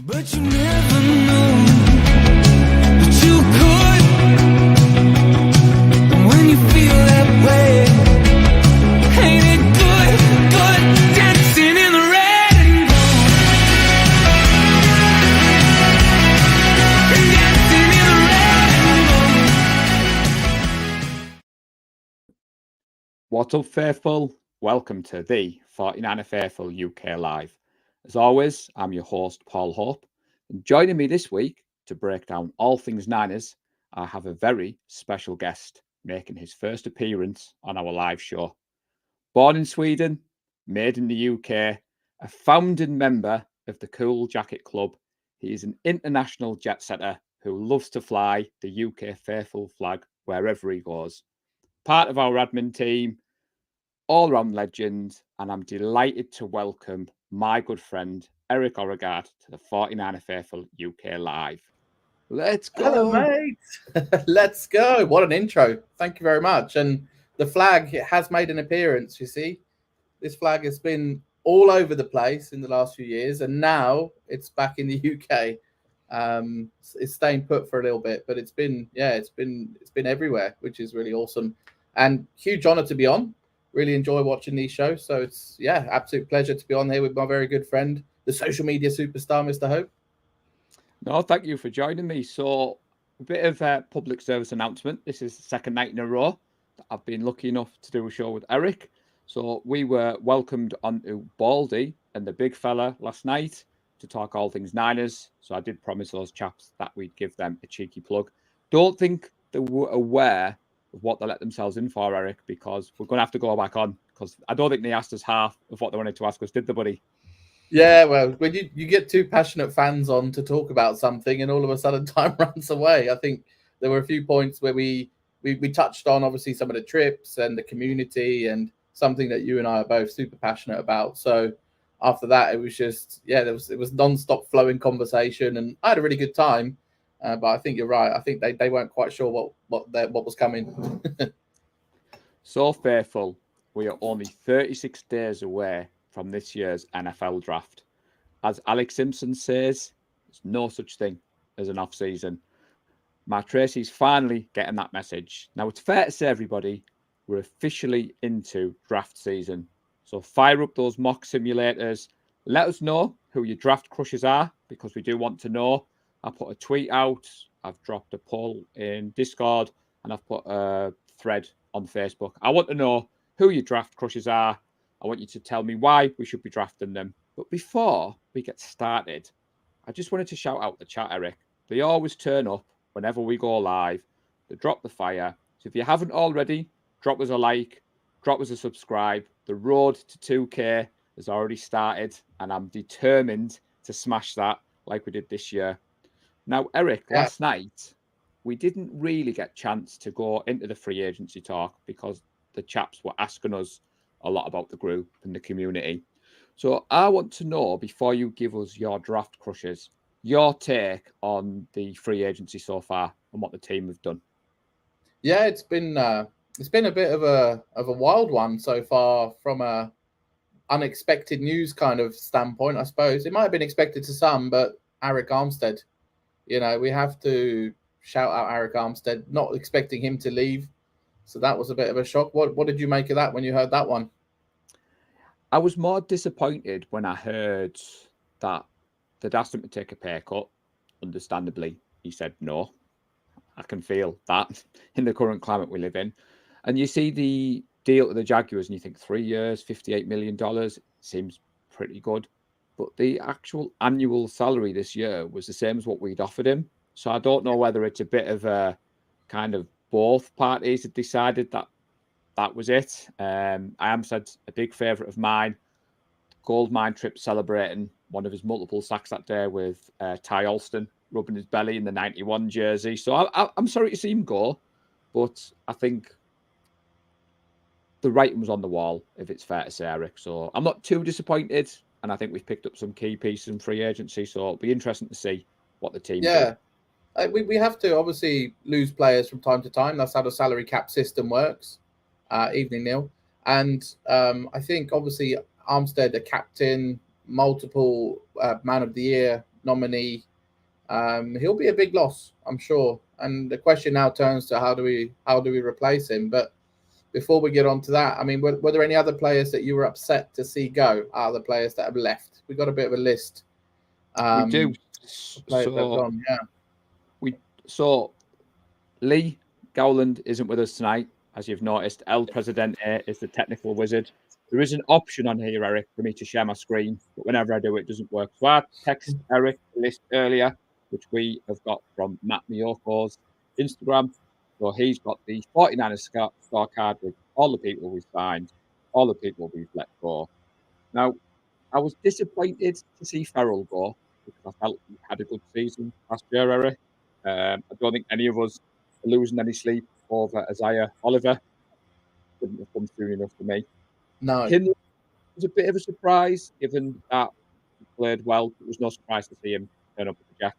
But you never know that you could. And when you feel that way, ain't it good, good dancing in the red and gold. Dancing in the red and gold. What's up, Faithful? Welcome to the 49er Faithful UK Live. As always, I'm your host, Paul Hope. And joining me this week to break down all things Niners, I have a very special guest making his first appearance on our live show. Born in Sweden, made in the UK, a founding member of the Cool Jacket Club, he is an international jet setter who loves to fly the UK Faithful flag wherever he goes. Part of our admin team, all-round legend, and I'm delighted to welcome my good friend Erik Orrgarde to the 49er Faithful UK Live. Let's go. Hello, mate. Let's go. What an intro. Thank you very much. And the flag has made an appearance, you see. This flag has been all over the place in the last few years, and now it's back in the UK. It's staying put for a little bit, but it's been everywhere, which is really awesome. And huge honor to be on. Really enjoy watching these shows. So it's, absolute pleasure to be on here with my very good friend, the social media superstar, Mr. Hope. No, thank you for joining me. So a bit of a public service announcement. This is the second night in a row that I've been lucky enough to do a show with Erik. So we were welcomed onto Baldy and the big fella last night to talk all things Niners. So I did promise those chaps that we'd give them a cheeky plug. Don't think they were aware of what they let themselves in for, Erik, because we're going to have to go back on, because I don't think they asked us half of what they wanted to ask us, did they, buddy? Yeah, well, when you get two passionate fans on to talk about something and all of a sudden time runs away, I think there were a few points where we touched on, obviously, some of the trips and the community and something that you and I are both super passionate about. So after that, it was just, it was non-stop flowing conversation, and I had a really good time. But I think you're right. I think they weren't quite sure what was coming. So Faithful, we are only 36 days away from this year's NFL draft. As Alex Simpson says, there's no such thing as an off-season. Matt Tracy's finally getting that message. Now, it's fair to say, everybody, we're officially into draft season. So fire up those mock simulators. Let us know who your draft crushes are, because we do want to know. I put a tweet out, I've dropped a poll in Discord, and I've put a thread on Facebook. I want to know who your draft crushes are. I want you to tell me why we should be drafting them. But before we get started, I just wanted to shout out the chat, Erik. They always turn up whenever we go live. They drop the fire. So if you haven't already, drop us a like, drop us a subscribe. The road to 2K has already started, and I'm determined to smash that like we did this year. Now, Erik, last night, we didn't really get a chance to go into the free agency talk because the chaps were asking us a lot about the group and the community. So I want to know, before you give us your draft crushes, your take on the free agency so far and what the team have done. Yeah, it's been a bit of a wild one so far, from a unexpected news kind of standpoint, I suppose. It might have been expected to some, but Erik Armstead, we have to shout out Erik Armstead, not expecting him to leave. So that was a bit of a shock. What did you make of that when you heard that one? I was more disappointed when I heard that they'd asked him to take a pay cut. Understandably, he said no. I can feel that in the current climate we live in. And you see the deal to the Jaguars and you think 3 years, $58 million seems pretty good. But the actual annual salary this year was the same as what we'd offered him. So I don't know whether it's a bit of a kind of both parties had decided that that was it. I am said a big favourite of mine. Gold mine trip, celebrating one of his multiple sacks that day with Ty Alston rubbing his belly in the 91 jersey. So I'm sorry to see him go, but I think the writing was on the wall, if it's fair to say, Erik. So I'm not too disappointed, and I think we've picked up some key pieces in free agency. So it'll be interesting to see what the team do. We have to obviously lose players from time to time. That's how the salary cap system works. Evening, Neil. And I think obviously Armstead, a captain, multiple man of the year nominee. He'll be a big loss, I'm sure. And the question now turns to how do we replace him? But before we get on to that, I mean, were there any other players that you were upset to see go out of the players that have left? We got a bit of a list. We do. Players that have gone, So Lee Gowland isn't with us tonight, as you've noticed. El Presidente is the technical wizard. There is an option on here, Eric, for me to share my screen, but whenever I do, it doesn't work. So I text Eric the list earlier, which we have got from Matt Miyoko's Instagram. So he's got the 49ers scorecard with all the people we've signed, all the people we've let go. Now, I was disappointed to see Farrell go because I felt he had a good season last year, Eric. I don't think any of us are losing any sleep over Isaiah Oliver. Couldn't have come soon enough for me. No. Kinley was a bit of a surprise, given that he played well. It was no surprise to see him turn up with the Jacks.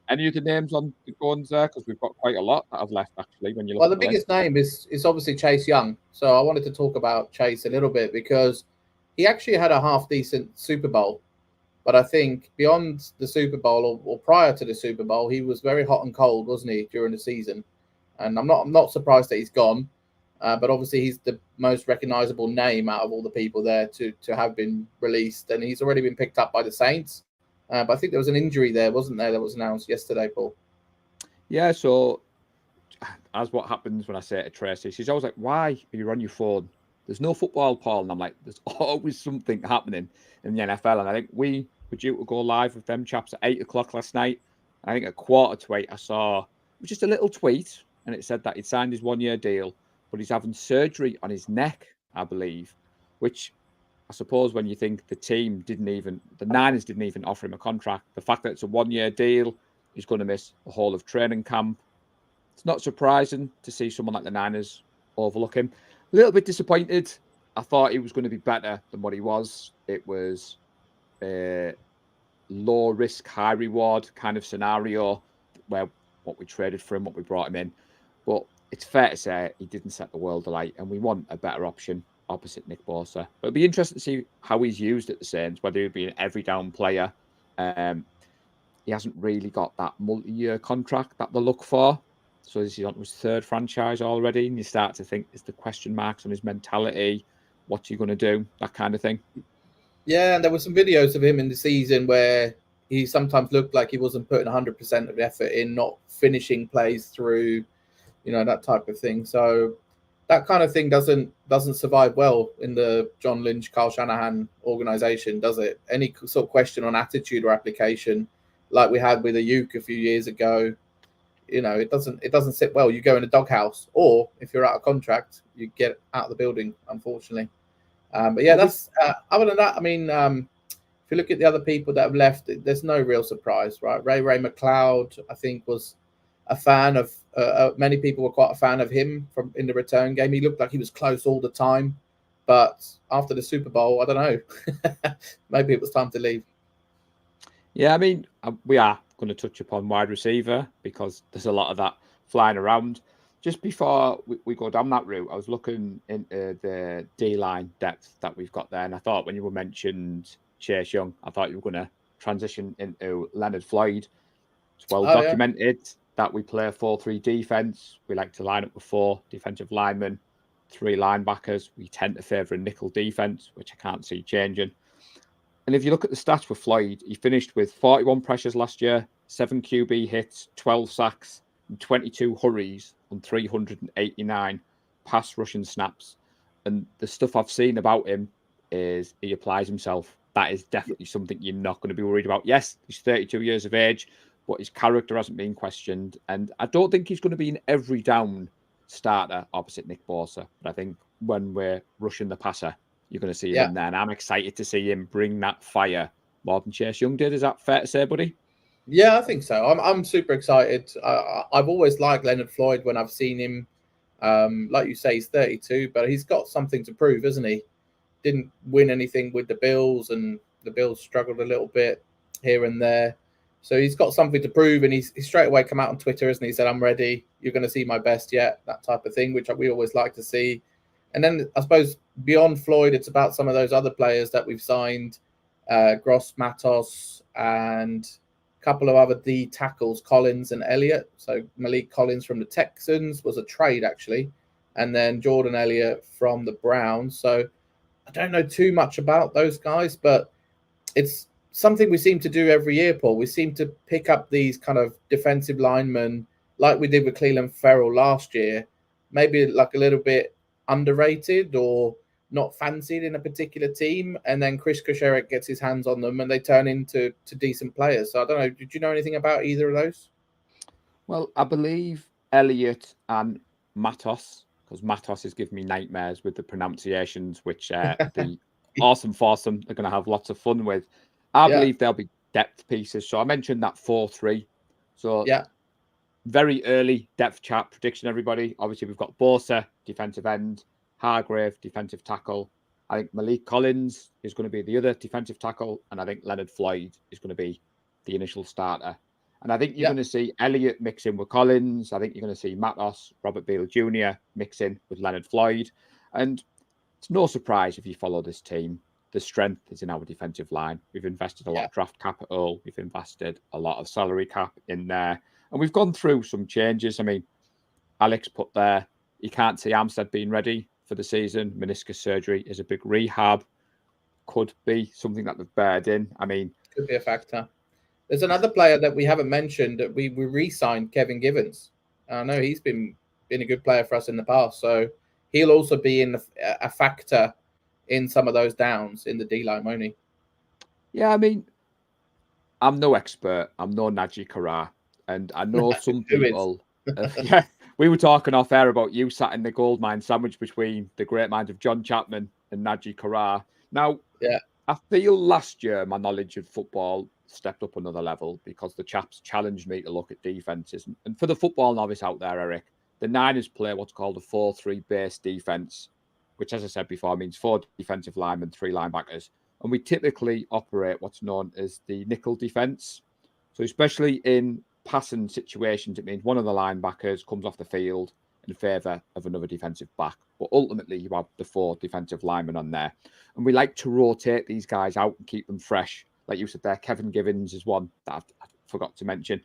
Any other names on the guns there? Because we've got quite a lot that have left, actually, when you look Well, the at the biggest name is obviously Chase Young. So I wanted to talk about Chase a little bit because he actually had a half-decent Super Bowl. But I think beyond the Super Bowl or prior to the Super Bowl, he was very hot and cold, wasn't he, during the season? And I'm not surprised that he's gone. But obviously he's the most recognizable name out of all the people there to have been released. And he's already been picked up by the Saints. But I think there was an injury there, wasn't there, that was announced yesterday, Paul? Yeah, so as what happens when I say it to Tracy, she's always like, why are you on your phone? There's no football, Paul. And I'm like, there's always something happening in the NFL. And I think we were due to go live with them chaps at 8 o'clock last night. I think at 7:45, I saw it was just a little tweet. And it said that he'd signed his 1-year deal, but he's having surgery on his neck, I believe, which I suppose when you think the Niners didn't even offer him a contract, the fact that it's a 1-year deal, he's going to miss the whole of training camp. It's not surprising to see someone like the Niners overlook him. A little bit disappointed. I thought he was going to be better than what he was. It was a low risk, high reward kind of scenario where what we traded for him, what we brought him in. But it's fair to say he didn't set the world alight, and we want a better option opposite Nick Bosa. But it'll be interesting to see how he's used at the Saints, whether he'll be an every down player. He hasn't really got that multi-year contract that they look for. So he's on his third franchise already, and you start to think, is the question marks on his mentality? What's he going to do? That kind of thing. Yeah, and there were some videos of him in the season where he sometimes looked like he wasn't putting 100% of the effort in, not finishing plays through, that type of thing. So that kind of thing doesn't survive well in the John Lynch, Kyle Shanahan organization, does it? Any sort of question on attitude or application, like we had with Ayuk a few years ago, it doesn't sit well. You go in a doghouse, or if you're out of contract, you get out of the building, unfortunately. But yeah, that's other than that. I mean, if you look at the other people that have left, there's no real surprise, right? Ray McLeod, I think, was a fan of. Many people were quite a fan of him in the return game. He looked like he was close all the time, but after the Super Bowl, I don't know. Maybe it was time to leave. Yeah, I mean, we are going to touch upon wide receiver because there's a lot of that flying around. Just before we go down that route, I was looking into the D-line depth that we've got there, and I thought when you were mentioned Chase Young, I thought you were going to transition into Leonard Floyd. It's well documented that we play a 4-3 defense. We like to line up with 4 defensive linemen, 3 linebackers. We tend to favour a nickel defense, which I can't see changing. And if you look at the stats for Floyd, he finished with 41 pressures last year, 7 QB hits, 12 sacks, and 22 hurries on 389 pass rushing snaps. And the stuff I've seen about him is he applies himself. That is definitely something you're not going to be worried about. Yes, he's 32 years of age, but his character hasn't been questioned. And I don't think he's going to be an every down starter opposite Nick Bosa. But I think when we're rushing the passer, you're going to see him in there. And I'm excited to see him bring that fire more than Chase Young did. Is that fair to say, buddy? Yeah, I think so. I'm super excited. I've always liked Leonard Floyd when I've seen him. Like you say, he's 32, but he's got something to prove, isn't he? Didn't win anything with the Bills, and the Bills struggled a little bit here and there. So he's got something to prove, and he's straight away come out on Twitter, isn't he? He said, I'm ready. You're going to see my best yet, that type of thing, which we always like to see. And then I suppose beyond Floyd, it's about some of those other players that we've signed, Gross Matos and A couple of other D tackles, Collins and Elliott. So Malik Collins from the Texans was a trade, actually. And then Jordan Elliott from the Browns. So I don't know too much about those guys, but it's something we seem to do every year, Paul. We seem to pick up these kind of defensive linemen like we did with Cleveland Ferrell last year, maybe like a little bit underrated or not fancied in a particular team, and then Chris Kucherik gets his hands on them and they turn into decent players. So I don't know. Did you know anything about either of those? Well, I believe Elliot and Matos, because Matos has given me nightmares with the pronunciations, which the awesome foursome are going to have lots of fun with. I believe there'll be depth pieces. So I mentioned that 4-3. So very early depth chart prediction, everybody. Obviously, we've got Bosa, defensive end, Hargrave, defensive tackle. I think Malik Collins is going to be the other defensive tackle, and I think Leonard Floyd is going to be the initial starter. And I think you're going to see Elliott mix in with Collins. I think you're going to see Matos, Robert Beale Jr. mix in with Leonard Floyd. And it's no surprise if you follow this team. The strength is in our defensive line. We've invested a lot of draft capital. We've invested a lot of salary cap in there. And we've gone through some changes. I mean, Alex put there, you can't see Armstead being ready for the season. Meniscus surgery is a big rehab. Could be something that they've bared in. I mean, could be a factor. There's another player that we haven't mentioned that we re-signed, Kevin Givens. I know he's been a good player for us in the past. So he'll also be in a factor in some of those downs in the D-line, won't he? Yeah, I mean, I'm no expert. I'm no Najee Karar. And I know some people... we were talking off air about you sat in the goldmine sandwich between the great mind of John Chapman and Najee Karar. Now, I feel last year my knowledge of football stepped up another level because the chaps challenged me to look at defenses. And for the football novice out there, Eric, the Niners play what's called a 4-3 base defense, which, as I said before, means 4 defensive linemen, 3 linebackers. And we typically operate what's known as the nickel defense. So especially in passing situations, it means one of the linebackers comes off the field in favour of another defensive back. But ultimately, you have the 4 defensive linemen on there. And we like to rotate these guys out and keep them fresh. Like you said there, Kevin Givens is one that I forgot to mention.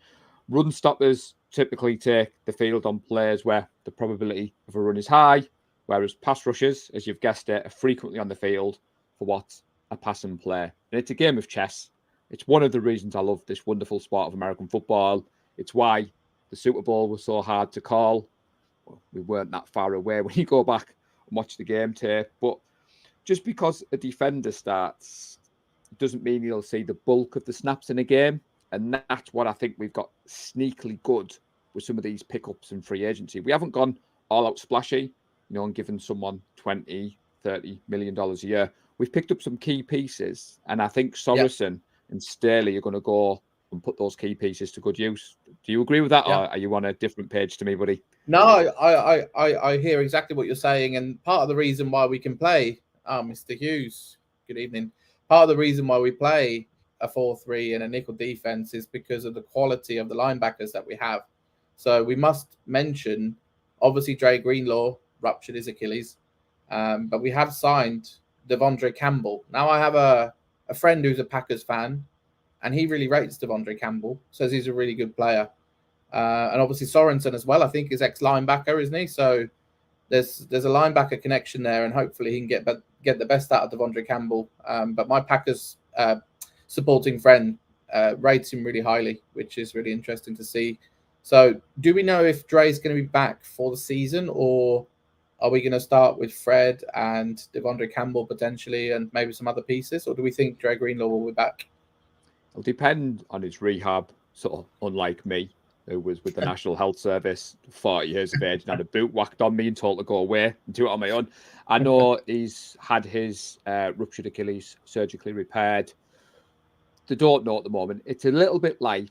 Run stoppers typically take the field on players where the probability of a run is high, whereas pass rushers, as you've guessed it, are frequently on the field for what a pass and play. And it's a game of chess. It's one of the reasons I love this wonderful sport of American football. It's why the Super Bowl was so hard to call. Well, we weren't that far away when you go back and watch the game tape. But just because a defender starts doesn't mean you'll see the bulk of the snaps in a game. And that's what I think we've got sneakily good with some of these pickups in free agency. We haven't gone all out splashy, and given someone $20, $30 million a year. We've picked up some key pieces. And I think Sorensen and Staley are going to go and put those key pieces to good use. Do you agree with that? Or are you on a different page to me, buddy? No, I hear exactly what you're saying. And part of the reason why we can play, Mr. Hughes, good evening. Part of the reason why we play a 4-3 and a nickel defense is because of the quality of the linebackers that we have. So we must mention, obviously, Dre Greenlaw ruptured his Achilles, but we have signed Devondre Campbell. Now I have a friend who's a Packers fan, and he really rates Devondre Campbell, says he's a really good player. And obviously Sorensen as well, I think, is ex-linebacker, isn't he? So there's a linebacker connection there, and hopefully he can get the best out of Devondre Campbell. But my Packers supporting friend rates him really highly, which is really interesting to see. So do we know if Dre's going to be back for the season, or are we going to start with Fred and Devondre Campbell potentially and maybe some other pieces, or do we think Dre Greenlaw will be back? It'll depend on his rehab, sort of unlike me, who was with the National Health Service, 40 years of age, and had a boot whacked on me and told to go away and do it on my own. I know he's had his ruptured Achilles surgically repaired. They don't know at the moment. It's a little bit like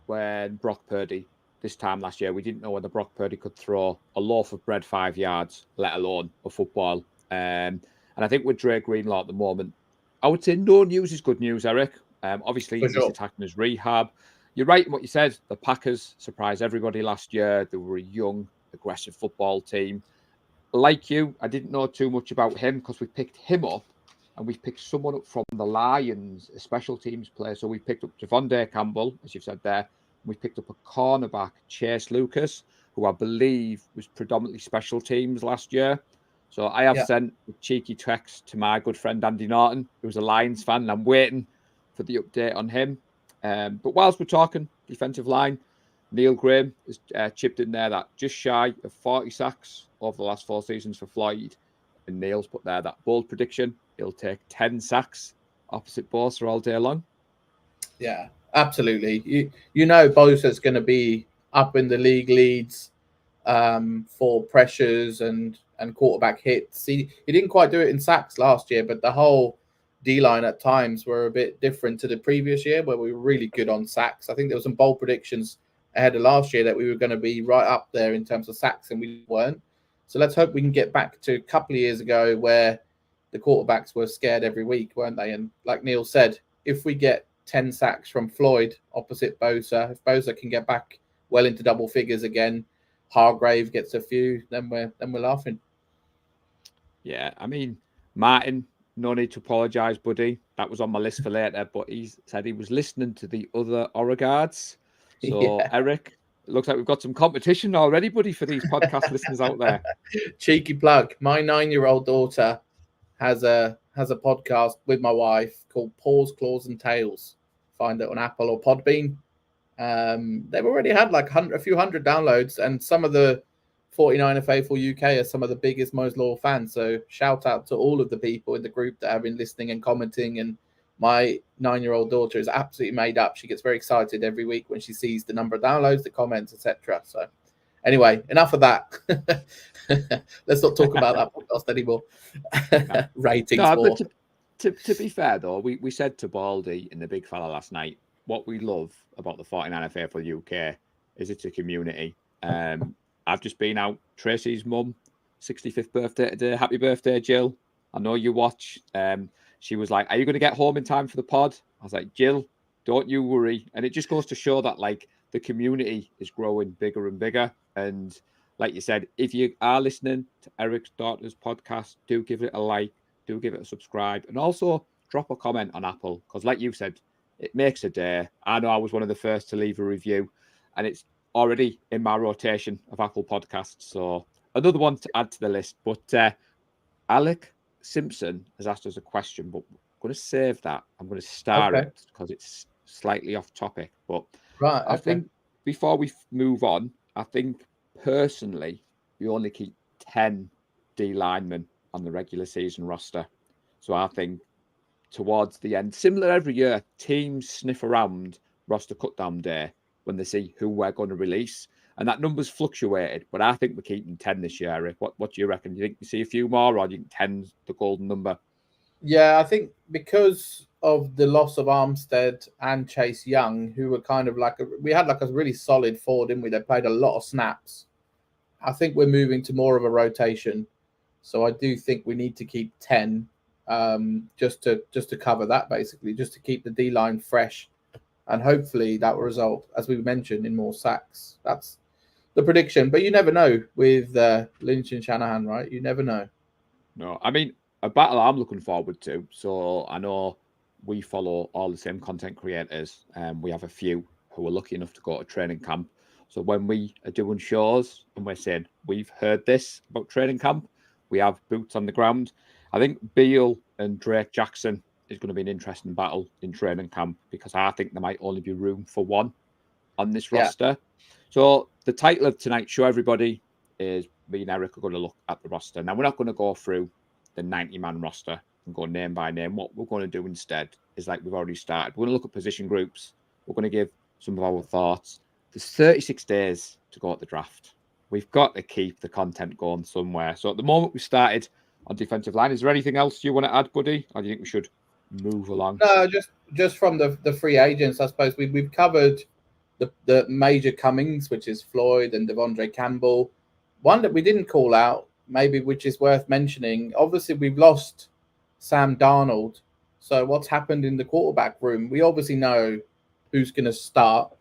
when Brock Purdy, this time last year, we didn't know whether Brock Purdy could throw a loaf of bread 5 yards, let alone a football. And I think with Dre Greenlaw at the moment, I would say no news is good news, Eric. Obviously, he's attacking his rehab. You're right in what you said. The Packers surprised everybody last year. They were a young, aggressive football team. Like you, I didn't know too much about him because we picked him up and we've picked someone up from the Lions, a special teams player. So we picked up Devontae Campbell, as you've said there. We picked up a cornerback, Chase Lucas, who I believe was predominantly special teams last year. So I have sent a cheeky text to my good friend Andy Norton, who's a Lions fan, and I'm waiting for the update on him. But whilst we're talking defensive line, Neil Graham has chipped in there that just shy of 40 sacks over the last 4 seasons for Floyd. And Neil's put there that bold prediction, he'll take 10 sacks opposite Bosa all day long. Yeah, absolutely. You know Bosa's going to be up in the league leads for pressures and quarterback hits. He didn't quite do it in sacks last year, but the whole D-line at times were a bit different to the previous year where we were really good on sacks. I think there were some bold predictions ahead of last year that we were going to be right up there in terms of sacks, and we weren't. So let's hope we can get back to a couple of years ago where the quarterbacks were scared every week, weren't they? And like Neil said, if we get 10 sacks from Floyd opposite Bosa, if Bosa can get back well into double figures again, Hargrave gets a few, then we're laughing. Yeah, I mean, Martin, no need to apologise, buddy. That was on my list for later, but he said he was listening to the other Orrgardes. So, Erik, it looks like we've got some competition already, buddy, for these podcast listeners out there. Cheeky plug. My 9-year-old daughter has a podcast with my wife called Paws, Claws and Tails. Find it on Apple or Podbean. They've already had like a few hundred downloads, and some of the 49er Faithful UK are some of the biggest, most loyal fans. So shout out to all of the people in the group that have been listening and commenting. And my 9-year-old daughter is absolutely made up. She gets very excited every week when she sees the number of downloads, the comments, etc. So anyway, enough of that. Let's not talk about that podcast anymore. Ratings. No, but to be fair, though, we said to Baldy and the big fella last night, what we love about the 49er Faithful UK is it's a community. I've just been out. Tracy's mum, 65th birthday today. Happy birthday, Jill. I know you watch. She was like, are you going to get home in time for the pod? I was like, Jill, don't you worry. And it just goes to show that like the community is growing bigger and bigger. And like you said, if you are listening to Erik's daughter's podcast, do give it a like, do give it a subscribe, and also drop a comment on Apple. Because like you said, it makes a day. I know I was one of the first to leave a review, and it's already in my rotation of Apple podcasts. So another one to add to the list. But Alec Simpson has asked us a question, but I'm going to save that. I'm going to star it because it's slightly off topic. But I think before we move on, I think personally, we only keep 10 D linemen on the regular season roster. So I think towards the end, similar every year, teams sniff around roster cutdown day when they see who we're going to release. And that number's fluctuated, but I think we're keeping 10 this year, Erik. What do you reckon? Do you think we see a few more, or do you think 10's the golden number? Yeah, I think because of the loss of Armstead and Chase Young, who were kind of like, we had like a really solid four, didn't we? They played a lot of snaps. I think we're moving to more of a rotation. So I do think we need to keep 10 just to cover that, basically, just to keep the D-line fresh. And hopefully that will result, as we mentioned, in more sacks. That's the prediction. But you never know with Lynch and Shanahan, right? You never know. No, I mean, a battle I'm looking forward to. So I know we follow all the same content creators, and we have a few who are lucky enough to go to training camp. So when we are doing shows and we're saying, we've heard this about training camp, we have boots on the ground. I think Beal and Drake Jackson is going to be an interesting battle in training camp, because I think there might only be room for one on this roster. So the title of tonight's show, everybody, is me and Erik are going to look at the roster. Now, we're not going to go through the 90-man roster and go name by name. What we're going to do instead is, like we've already started, we're going to look at position groups. We're going to give some of our thoughts. There's 36 days to go at the draft. We've got to keep the content going somewhere. So at the moment, we started on defensive line. Is there anything else you want to add, buddy? Or do you think we should move along? No, just from the free agents, I suppose we've covered the major comings, which is Floyd and Devontae Campbell. One that we didn't call out, maybe, which is worth mentioning. Obviously, we've lost Sam Darnold. So what's happened in the quarterback room? We obviously know who's going to start.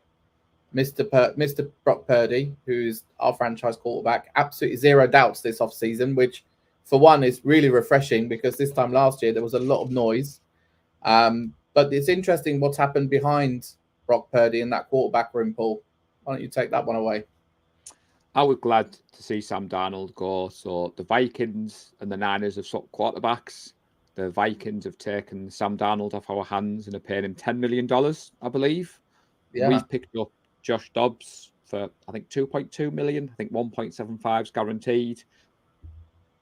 Mr. Brock Purdy, who's our franchise quarterback, absolutely zero doubts this offseason, which for one, it's really refreshing because this time last year there was a lot of noise. But it's interesting what's happened behind Brock Purdy in that quarterback room, Paul. Why don't you take that one away? I was glad to see Sam Darnold go. So the Vikings and the Niners have swapped quarterbacks. The Vikings have taken Sam Darnold off our hands and are paying him $10 million, I believe. Yeah. We've picked up Josh Dobbs for, I think, 2.2 million. I think 1.75 is guaranteed.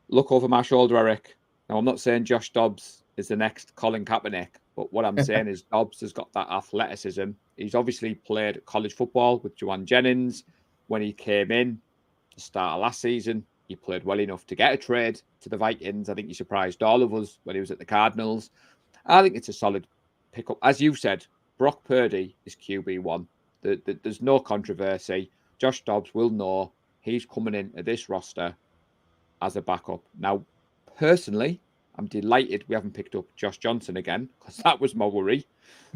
Look over my shoulder, Eric. Now, I'm not saying Josh Dobbs is the next Colin Kaepernick, but what I'm saying is Dobbs has got that athleticism. He's obviously played college football with Juwan Jennings. When he came in to start last season, he played well enough to get a trade to the Vikings. I think he surprised all of us when he was at the Cardinals. I think it's a solid pickup. As you said, Brock Purdy is QB1. There's no controversy. Josh Dobbs will know he's coming into this roster as a backup. Now, personally, I'm delighted we haven't picked up Josh Johnson again because that was my worry.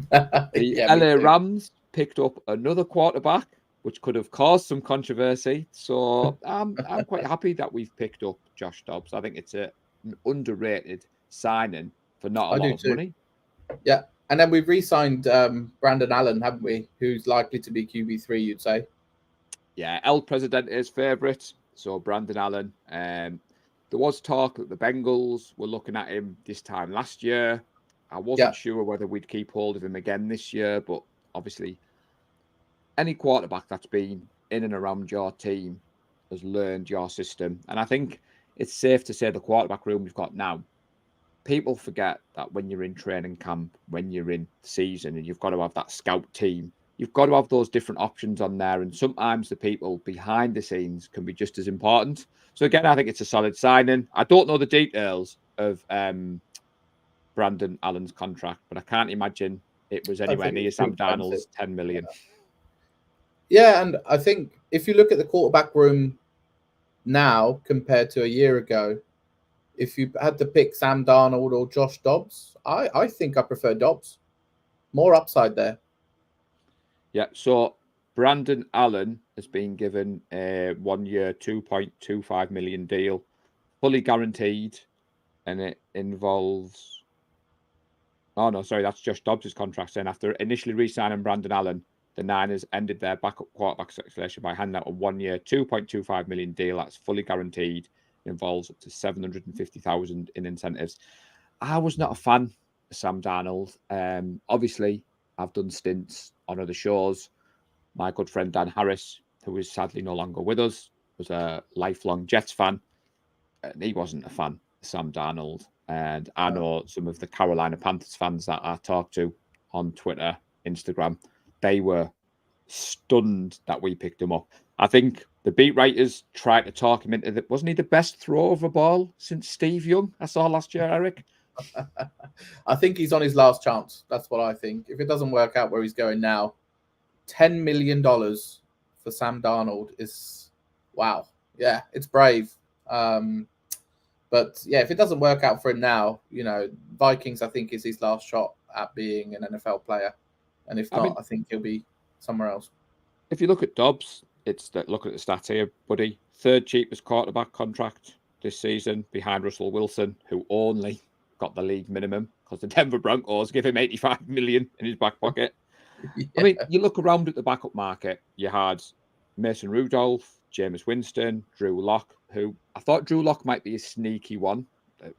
The LA Rams picked up another quarterback, which could have caused some controversy. So I'm quite happy that we've picked up Josh Dobbs. I think it's an underrated signing for not a lot of money. Yeah. And then we've re-signed Brandon Allen, haven't we? Who's likely to be QB3, you'd say? Yeah, El Presidente's favourite. So Brandon Allen. There was talk that the Bengals were looking at him this time last year. I wasn't sure whether we'd keep hold of him again this year, but obviously any quarterback that's been in and around your team has learned your system. And I think it's safe to say the quarterback room we've got now, people forget that when you're in training camp, when you're in season, and you've got to have that scout team, you've got to have those different options on there. And sometimes the people behind the scenes can be just as important. So again, I think it's a solid signing. I don't know the details of Brandon Allen's contract, but I can't imagine it was anywhere near Sam Darnold's 10 million. Yeah, and I think if you look at the quarterback room now compared to a year ago, if you had to pick Sam Darnold or Josh Dobbs, I think I prefer Dobbs. More upside there. Yeah, so Brandon Allen has been given a 1 year, $2.25 million deal, fully guaranteed, and it involves... Oh, no, sorry, that's Josh Dobbs' contract. Saying after initially re-signing Brandon Allen, the Niners ended their backup quarterback situation by handing out a 1 year, $2.25 million deal that's fully guaranteed. It involves up to $750,000 in incentives. I was not a fan of Sam Darnold. Obviously, I've done stints on other shows. My good friend Dan Harris, who is sadly no longer with us, was a lifelong Jets fan, and he wasn't a fan of Sam Darnold. And I know some of the Carolina Panthers fans that I talked to on Twitter, Instagram, they were stunned that we picked him up. I think the beat writers tried to talk him into it. Wasn't he the best thrower of a ball since Steve Young I saw last year, Eric? I think he's on his last chance. That's what I think. If it doesn't work out where he's going now, $10 million for Sam Darnold is, wow. Yeah, it's brave. But yeah, if it doesn't work out for him now, Vikings, I think, is his last shot at being an NFL player. And if not, I think he'll be somewhere else. If you look at Dobbs, look at the stats here, buddy. Third cheapest quarterback contract this season behind Russell Wilson, who only got the league minimum because the Denver Broncos give him $85 million in his back pocket. Yeah. I mean, you look around at the backup market, you had Mason Rudolph, Jameis Winston, Drew Lock, who I thought Drew Lock might be a sneaky one.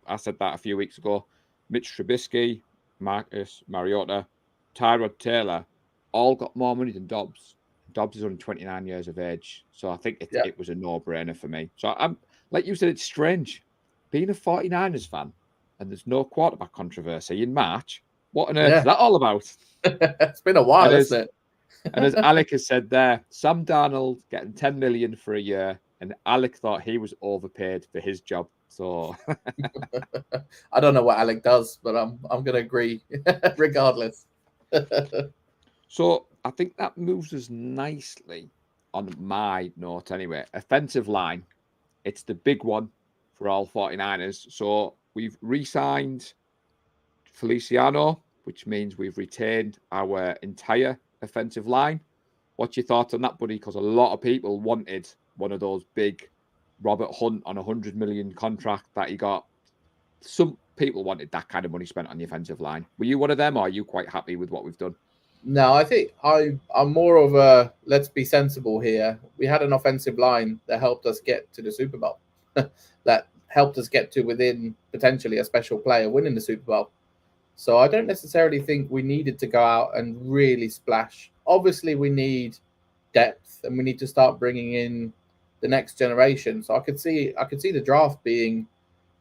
I said that a few weeks ago. Mitch Trubisky, Marcus Mariota, Tyrod Taylor, all got more money than Dobbs. Dobbs is only 29 years of age. So I think it was a no-brainer for me. So I'm like you said, it's strange. Being a 49ers fan and there's no quarterback controversy in March, what on earth is that all about? It's been a while, hasn't it? And as Alec has said there, Sam Darnold getting $10 million for a year, and Alec thought he was overpaid for his job. So I don't know what Alec does, but I'm going to agree regardless. So I think that moves us nicely on my note anyway. Offensive line, it's the big one for all 49ers. So we've re-signed Feliciano, which means we've retained our entire offensive line. What's your thoughts on that, buddy? Because a lot of people wanted one of those big Robert Hunt on a $100 million contract that he got. Some people wanted that kind of money spent on the offensive line. Were you one of them, or are you quite happy with what we've done? No, I think I'm more of a let's be sensible here. We had an offensive line that helped us get to the Super Bowl, that helped us get to within potentially a special player winning the Super Bowl. So I don't necessarily think we needed to go out and really splash. Obviously, we need depth and we need to start bringing in the next generation. So I could see the draft being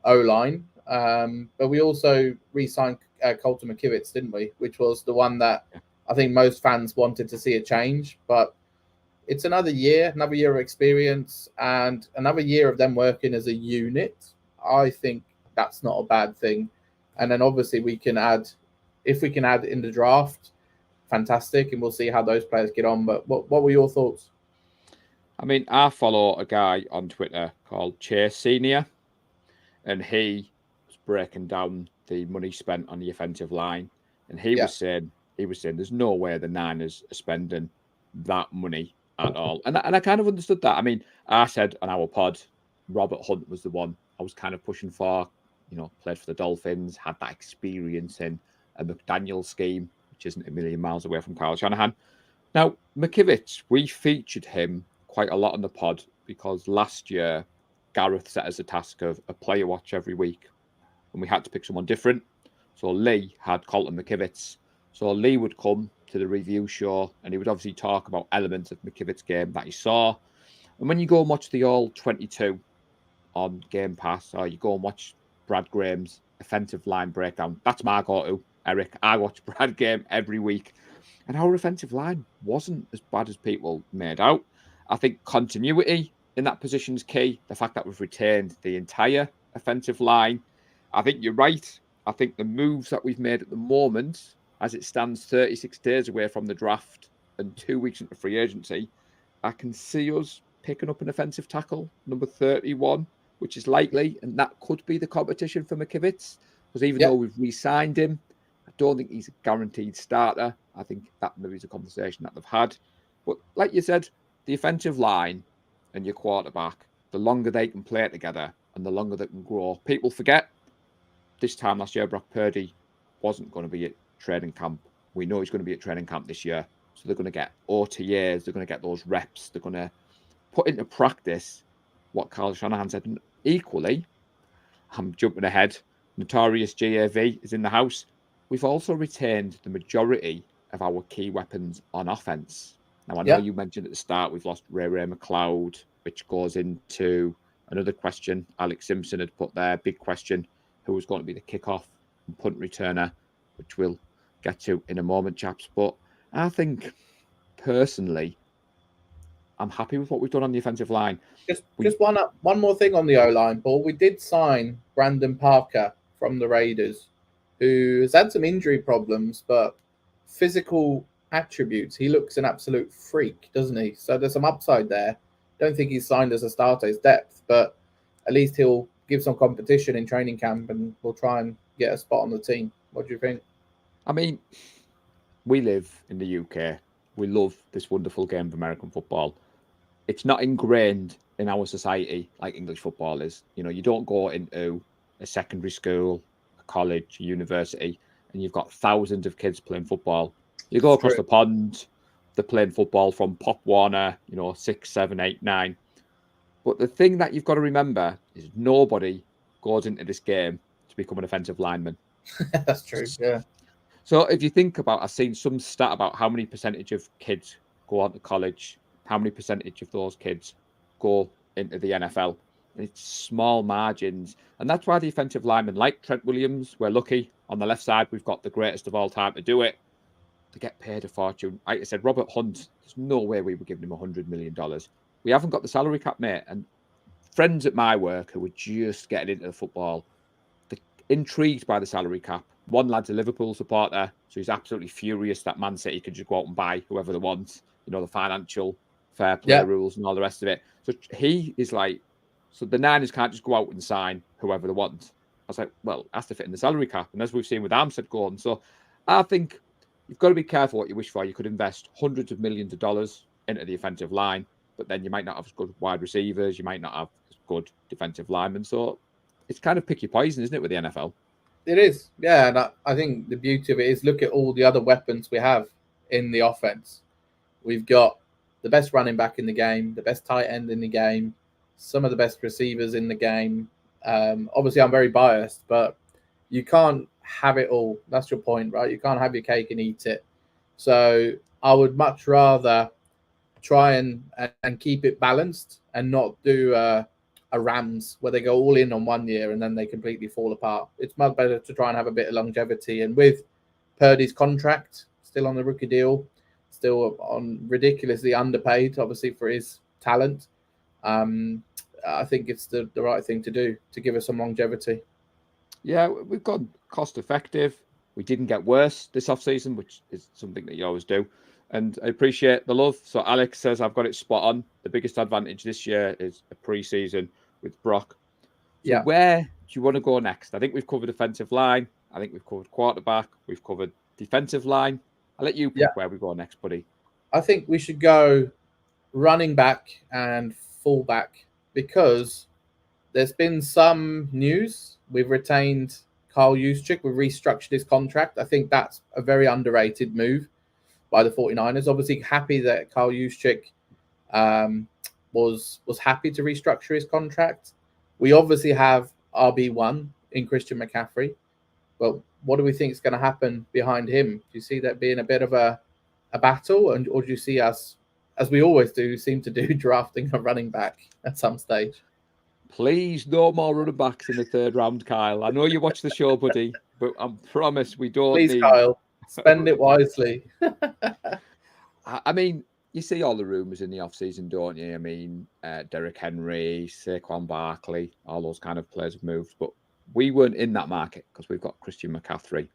O-line, but we also re-signed Colton McKivitz, didn't we? Which was the one that I think most fans wanted to see a change. But it's another year of experience, and another year of them working as a unit. I think that's not a bad thing. And then obviously if we can add in the draft, fantastic, and we'll see how those players get on. But what were your thoughts? I mean, I follow a guy on Twitter called Chase Senior, and he was breaking down the money spent on the offensive line, and he was saying there's no way the Niners are spending that money at all, and I kind of understood that. I mean, I said on our pod, Robert Hunt was the one I was kind of pushing for. Played for the Dolphins, had that experience in a McDaniel scheme, which isn't a million miles away from Kyle Shanahan. Now, McKivitz, we featured him quite a lot on the pod because last year Gareth set us a task of a player watch every week, and we had to pick someone different. So Lee had Colton McKivitz. So Lee would come to the review show, and he would obviously talk about elements of McKivitz's game that he saw. And when you go and watch the All 22 on Game Pass, or you go and watch Brad Graham's offensive line breakdown, that's my go-to, Eric. I watch Brad Graham every week, and our offensive line wasn't as bad as people made out. I think continuity in that position is key. The fact that we've retained the entire offensive line. I think you're right. I think the moves that we've made at the moment, as it stands 36 days away from the draft and 2 weeks into free agency, I can see us picking up an offensive tackle, number 31, which is likely, and that could be the competition for McKivitz, because even though we've re-signed him, I don't think he's a guaranteed starter. I think that maybe is a conversation that they've had. But like you said, the offensive line and your quarterback, the longer they can play together and the longer they can grow. People forget this time last year, Brock Purdy wasn't going to be at training camp. We know he's going to be at training camp this year. So they're going to get OTAs, they're going to get those reps, they're going to put into practice what Kyle Shanahan said. And equally, I'm jumping ahead, Notorious GAV is in the house. We've also retained the majority of our key weapons on offense. Now, I know you mentioned at the start we've lost Ray McLeod, which goes into another question Alex Simpson had put there, big question, who was going to be the kickoff and punt returner, which we'll get to in a moment, chaps. But I think, personally, I'm happy with what we've done on the offensive line. Just one more thing on the O-line, Paul. We did sign Brandon Parker from the Raiders, who has had some injury problems, but physical attributes, he looks an absolute freak, doesn't he? So there's some upside there. Don't think he's signed as a starter, his depth, but at least he'll give some competition in training camp and we'll try and get a spot on the team. What do you think? I mean, we live in the UK. We love this wonderful game of American football. It's not ingrained in our society like English football is. You don't go into a secondary school, a college, a university, and you've got thousands of kids playing football. You go across the pond, they're playing football from Pop Warner, 6, 7, 8, 9. But the thing that you've got to remember is nobody goes into this game to become an offensive lineman. That's true, yeah. So if you think about, I've seen some stat about how many percentage of kids go on to college, how many percentage of those kids go into the NFL. And it's small margins. And that's why the offensive linemen, like Trent Williams, we're lucky. On the left side, we've got the greatest of all time to do it. They get paid a fortune. Like I said, Robert Hunt, there's no way we were giving him $100 million. We haven't got the salary cap, mate. And friends at my work who were just getting into the football, they're intrigued by the salary cap. One lad's a Liverpool supporter, so he's absolutely furious that Man City could just go out and buy whoever they want. The financial fair play rules and all the rest of it. So he is like, so the Niners can't just go out and sign whoever they want. I was like, well, it has to fit in the salary cap. And as we've seen with Armstead going. So I think you've got to be careful what you wish for. You could invest hundreds of millions of dollars into the offensive line, but then you might not have as good wide receivers. You might not have as good defensive linemen. So it's kind of pick your poison, isn't it, with the NFL? It is, yeah. And I think the beauty of it is look at all the other weapons we have in the offense. We've got the best running back in the game, the best tight end in the game, some of the best receivers in the game. Obviously, I'm very biased, but you can't have it all. That's your point, right? You can't have your cake and eat it. So I would much rather try and keep it balanced and not do a Rams where they go all in on 1 year and then they completely fall apart. It's much better to try and have a bit of longevity. And with Purdy's contract still on the rookie deal, still on ridiculously underpaid, obviously for his talent, I think it's the right thing to do to give us some longevity. Yeah, we've gone cost effective. We didn't get worse this offseason, which is something that you always do. And I appreciate the love. So Alex says, I've got it spot on. The biggest advantage this year is a pre-season with Brock. So Yeah. where do you want to go next? I think we've covered offensive line. I think we've covered quarterback. We've covered defensive line. I'll let you pick where we go next, buddy. I think we should go running back and fullback because there's been some news. We've retained Carl Juszczyk. We've restructured his contract. I think that's a very underrated move by the 49ers. Obviously happy that Carl Juszczyk was happy to restructure his contract. We obviously have RB1 in Christian McCaffrey, but what do we think is going to happen behind him? Do you see that being a bit of a battle, or do you see us, as we always do, seem to do, drafting a running back at some stage? Please, no more running backs in the third round, Kyle. I know you watch the show, buddy, but I promise we don't Please, need... Kyle, spend it wisely. I mean, you see all the rumours in the offseason, don't you? I mean, Derrick Henry, Saquon Barkley, all those kind of players have moved, but we weren't in that market because we've got Christian McCaffrey.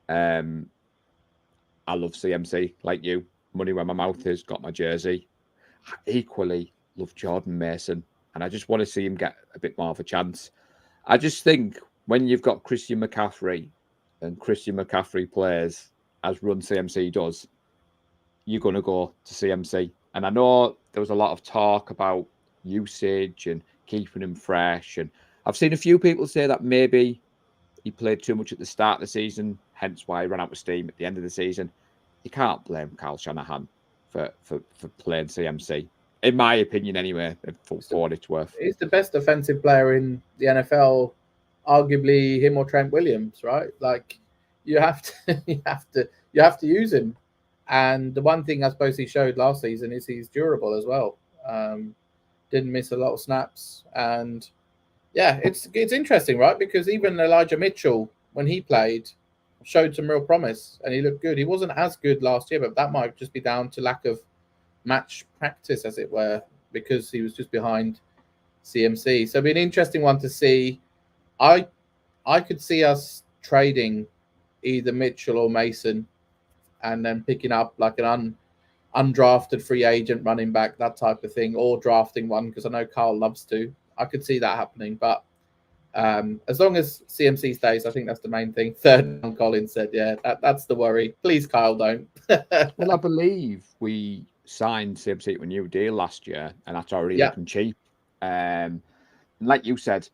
I love CMC, like you. Money where my mouth is, got my jersey. I equally love Jordan Mason, and I just want to see him get a bit more of a chance. I just think when you've got Christian McCaffrey and Christian McCaffrey plays as Run CMC does, you're going to go to CMC. And I know there was a lot of talk about usage and keeping him fresh. And I've seen a few people say that maybe he played too much at the start of the season, hence why he ran out of steam at the end of the season. You can't blame Kyle Shanahan for playing CMC, in my opinion, anyway. For what it's worth, he's the best offensive player in the NFL, arguably him or Trent Williams, right? Like you have to, you have to use him. And the one thing I suppose he showed last season is he's durable as well. Didn't miss a lot of snaps, and yeah, it's interesting, right? Because even Elijah Mitchell, when he played, showed some real promise and he looked good. He wasn't as good last year, but that might just be down to lack of match practice, as it were, because he was just behind CMC. So it'd be an interesting one to see. I could see us trading either Mitchell or Mason and then picking up like an undrafted free agent running back, that type of thing, or drafting one, because I know Carl loves to. I could see that happening, but as long as CMC stays, I think that's the main thing. Third round, Colin said, yeah, that's the worry. Please, Kyle, don't. Well, I believe we signed CMC to a new deal last year, and that's already looking cheap. Like you said,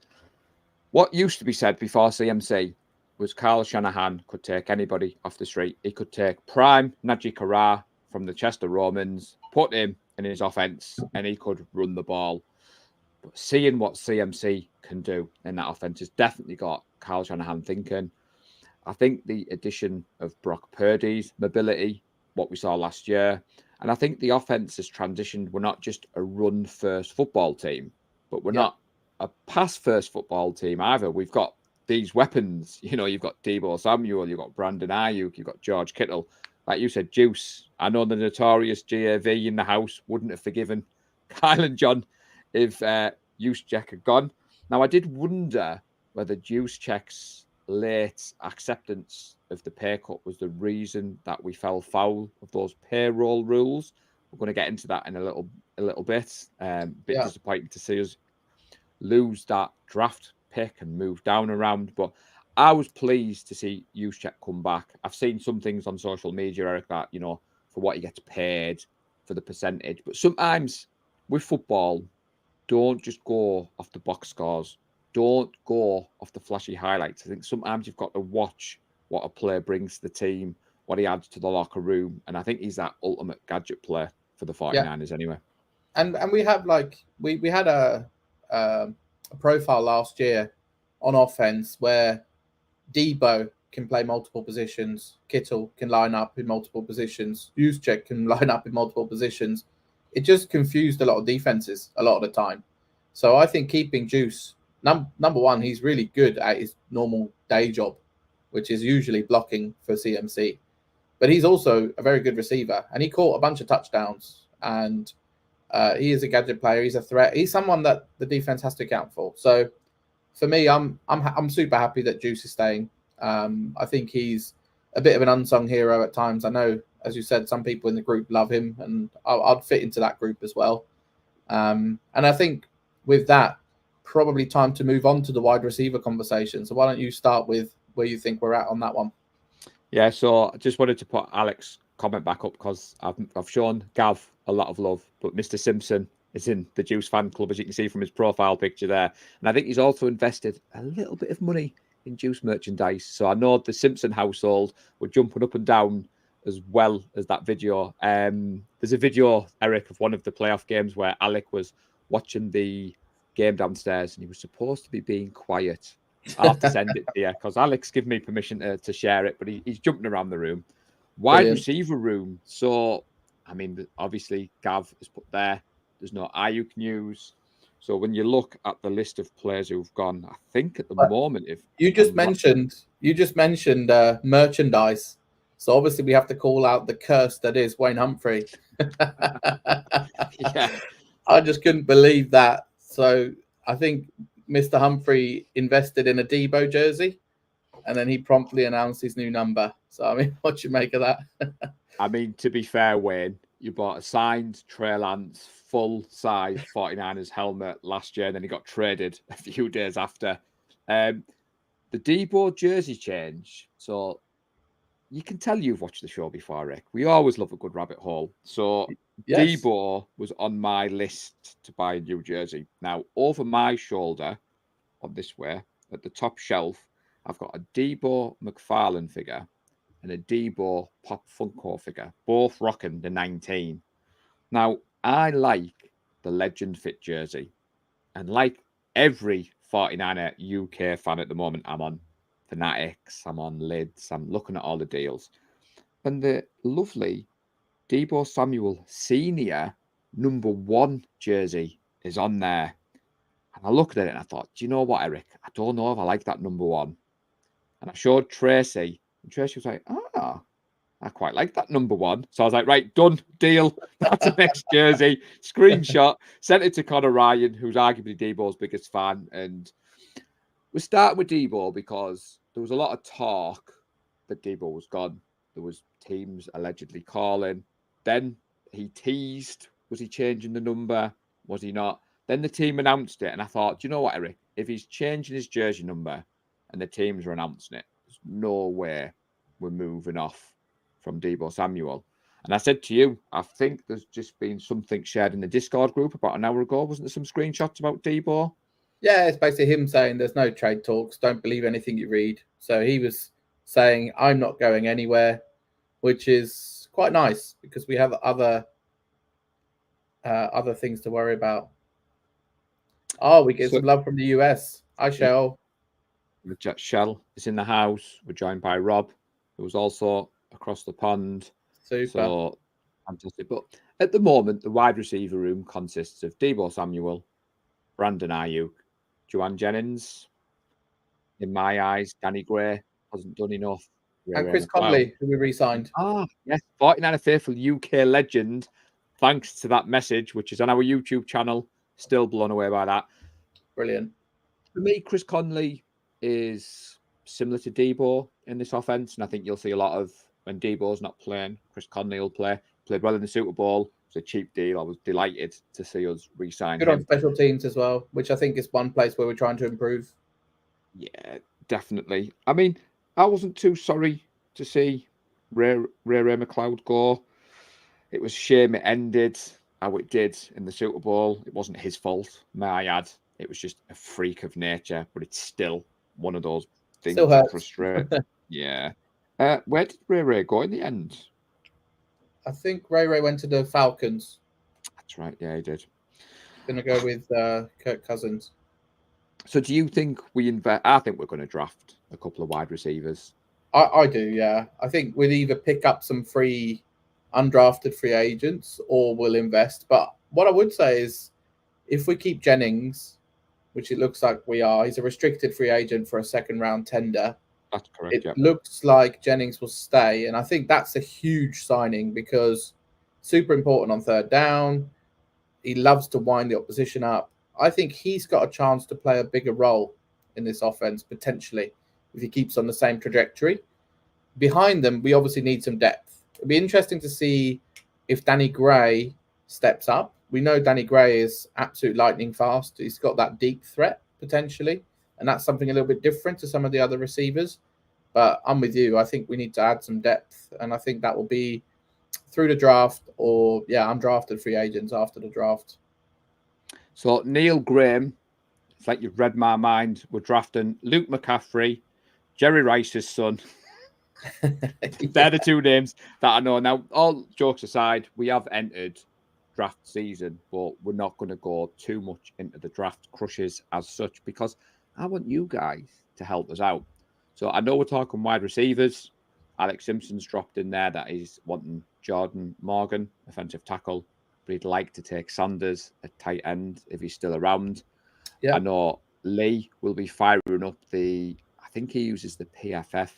what used to be said before CMC was Kyle Shanahan could take anybody off the street. He could take prime Najee Harris from the Chester Romans, put him in his offense, and he could run the ball. But seeing what CMC can do in that offense has definitely got Kyle Shanahan thinking. I think the addition of Brock Purdy's mobility, what we saw last year, and I think the offense has transitioned. We're not just a run-first football team, but we're not a pass-first football team either. We've got these weapons. You know, you've got Deebo Samuel, you've got Brandon Ayuk, you've got George Kittle. Like you said, Juice. I know the notorious GAV in the house wouldn't have forgiven Kyle and John if Juszczyk had gone. Now, I did wonder whether Juszczyk's late acceptance of the pay cut was the reason that we fell foul of those payroll rules. We're going to get into that in a little bit. Disappointing to see us lose that draft pick and move down around, but I was pleased to see Juszczyk come back. I've seen some things on social media, Eric, that, you know, for what he gets paid, for the percentage. But sometimes with football, don't just go off the box scores. Don't go off the flashy highlights. I think sometimes you've got to watch what a player brings to the team, what he adds to the locker room. And I think he's that ultimate gadget player for the 49ers anyway. And we have we had a profile last year on offense where Debo can play multiple positions, Kittle can line up in multiple positions, Juszczyk can line up in multiple positions. It just confused a lot of defenses a lot of the time. So I think keeping Juice, number one, he's really good at his normal day job, which is usually blocking for CMC. But he's also a very good receiver, and he caught a bunch of touchdowns. And he is a gadget player. He's a threat. He's someone that the defense has to account for. So for me, I'm super happy that Juice is staying. I think he's a bit of an unsung hero at times. I know, as you said, some people in the group love him, and I'd fit into that group as well. And I think with that, probably time to move on to the wide receiver conversation. So why don't you start with where you think we're at on that one? Yeah, so I just wanted to put Alex's comment back up because I've shown Gav a lot of love, but Mr. Simpson is in the Juice fan club, as you can see from his profile picture there. And I think he's also invested a little bit of money in Juice merchandise. So I know the Simpson household were jumping up and down as well as that video. There's a video, Eric, of one of the playoff games where Alec was watching the game downstairs and he was supposed to be being quiet. I'll have to send it to you because Alex gave me permission to share it, but he's jumping around the room. Wide receiver room. So, I mean, obviously, Gav is put there. There's no Ayuk news. So when you look at the list of players who've gone, I think at the moment, if you just mentioned merchandise, so obviously we have to call out the curse that is Wayne Humphrey. Yeah, I just couldn't believe that. So I think Mr. Humphrey invested in a Debo jersey, and then he promptly announced his new number. So I mean, what you make of that? I mean, to be fair, Wayne, you bought a signed Trey Lance full-size 49ers helmet last year, and then he got traded a few days after. The Debo jersey change. So you can tell you've watched the show before, Rick. We always love a good rabbit hole. So yes. Debo was on my list to buy a new jersey. Now, over my shoulder, on this way, at the top shelf, I've got a Debo McFarlane figure and a Debo Pop Funko figure, both rocking the 19. Now, I like the Legend Fit jersey. And like every 49er UK fan at the moment, I'm on Fanatics, I'm on Lids, I'm looking at all the deals. And the lovely Debo Samuel Senior #1 jersey is on there. And I looked at it and I thought, do you know what, Eric? I don't know if I like that #1. And I showed Tracy, and Tracy was like, I quite like that #1. So I was like, right, done, deal. That's the next jersey. Screenshot, sent it to Conor Ryan, who's arguably Debo's biggest fan. And we're starting with Debo because there was a lot of talk that Debo was gone. There was teams allegedly calling. Then he teased, was he changing the number? Was he not? Then the team announced it. And I thought, do you know what, Eric? If he's changing his jersey number and the teams are announcing it, there's no way we're moving off from Debo Samuel. And I said to you, I think there's just been something shared in the Discord group about an hour ago. Wasn't there some screenshots about Debo? Yeah, it's basically him saying there's no trade talks. Don't believe anything you read. So he was saying, I'm not going anywhere, which is quite nice because we have other things to worry about. Oh, we get some love from the US. Hi, Shell. Shell is in the house. We're joined by Rob, who was also across the pond. Super. So fantastic. But at the moment, the wide receiver room consists of Debo Samuel, Brandon Ayuk, Juwan Jennings. In my eyes, Danny Gray hasn't done enough. And Chris Conley, who we re-signed. Yes, 49er Faithful UK legend. Thanks to that message, which is on our YouTube channel. Still blown away by that. Brilliant. For me, Chris Conley is similar to Debo in this offense, and I think you'll see a lot of when Debo's not playing, Chris Conley will play. Played well in the Super Bowl. It's a cheap deal. I was delighted to see us re-sign him. Good on special teams as well, which I think is one place where we're trying to improve. Yeah, definitely. I mean, I wasn't too sorry to see Ray McLeod go. It was a shame it ended. how it did in the Super Bowl. It wasn't his fault, may I add. It was just a freak of nature, but it's still one of those things Still that hurts. frustrate. Yeah. Where did Ray go in the end? I think Ray went to the Falcons. That's right. Yeah, he did. Going to go with Kirk Cousins. So do you think we invest? I think we're going to draft a couple of wide receivers. I do, yeah. I think we'll either pick up some undrafted free agents or we'll invest. But what I would say is if we keep Jennings, which it looks like we are, he's a restricted free agent for a second round tender. That's correct. It Yeah. looks like Jennings will stay. And I think that's a huge signing because super important on third down. He loves to wind the opposition up. I think he's got a chance to play a bigger role in this offense, potentially, if he keeps on the same trajectory. Behind them, we obviously need some depth. It'll be interesting to see if Danny Gray steps up. We know Danny Gray is absolute lightning fast. He's got that deep threat, potentially, and that's something a little bit different to some of the other receivers. But I'm with you. I think we need to add some depth, and I think that will be through the draft or, undrafted free agents after the draft. So Neil Graham, it's like you've read my mind. We're drafting Luke McCaffrey, Jerry Rice's son. They're the two names that I know. Now, all jokes aside, we have entered draft season, but we're not going to go too much into the draft crushes as such because I want you guys to help us out. So I know we're talking wide receivers. Alex Simpson's dropped in there that he's wanting Jordan Morgan, offensive tackle, but he'd like to take Sanders at tight end if he's still around. Yeah. I know Lee will be firing up I think he uses the PFF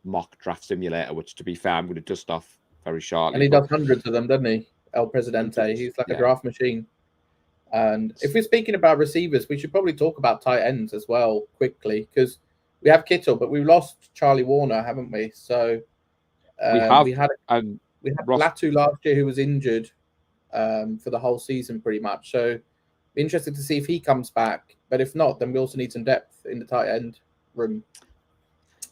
mock draft simulator, which to be fair, I'm going to dust off very shortly. And he does hundreds of them, doesn't he? El Presidente. He's like a draft machine. And if we're speaking about receivers, we should probably talk about tight ends as well quickly because we have Kittle, but we've lost Charlie Warner, haven't we? So we had Latu last year who was injured for the whole season pretty much. So be interested to see if he comes back. But if not, then we also need some depth in the tight end room.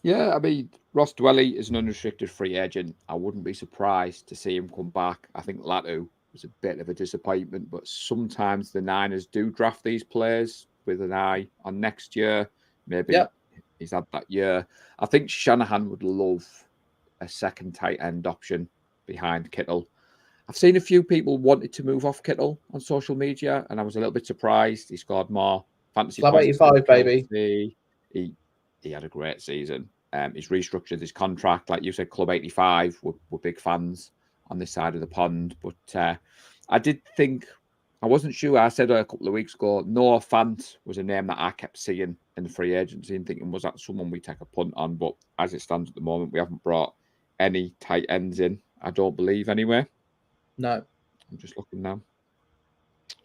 Yeah, I mean, Ross Dwelly is an unrestricted free agent. I wouldn't be surprised to see him come back. I think Latu was a bit of a disappointment, but sometimes the Niners do draft these players with an eye on next year. Maybe he's had that year. I think Shanahan would love a second tight end option behind Kittle. I've seen a few people wanted to move off Kittle on social media, and I was a little bit surprised. He scored more fantasy Club points. 85, baby. He had a great season. He's restructured his contract. Like you said, Club 85 were big fans on this side of the pond. But I did think, I wasn't sure. I said a couple of weeks ago, Noah Fant was a name that I kept seeing in the free agency and thinking, was that someone we take a punt on? But as it stands at the moment, we haven't brought any tight ends in, I don't believe, anyway. No. I'm just looking now.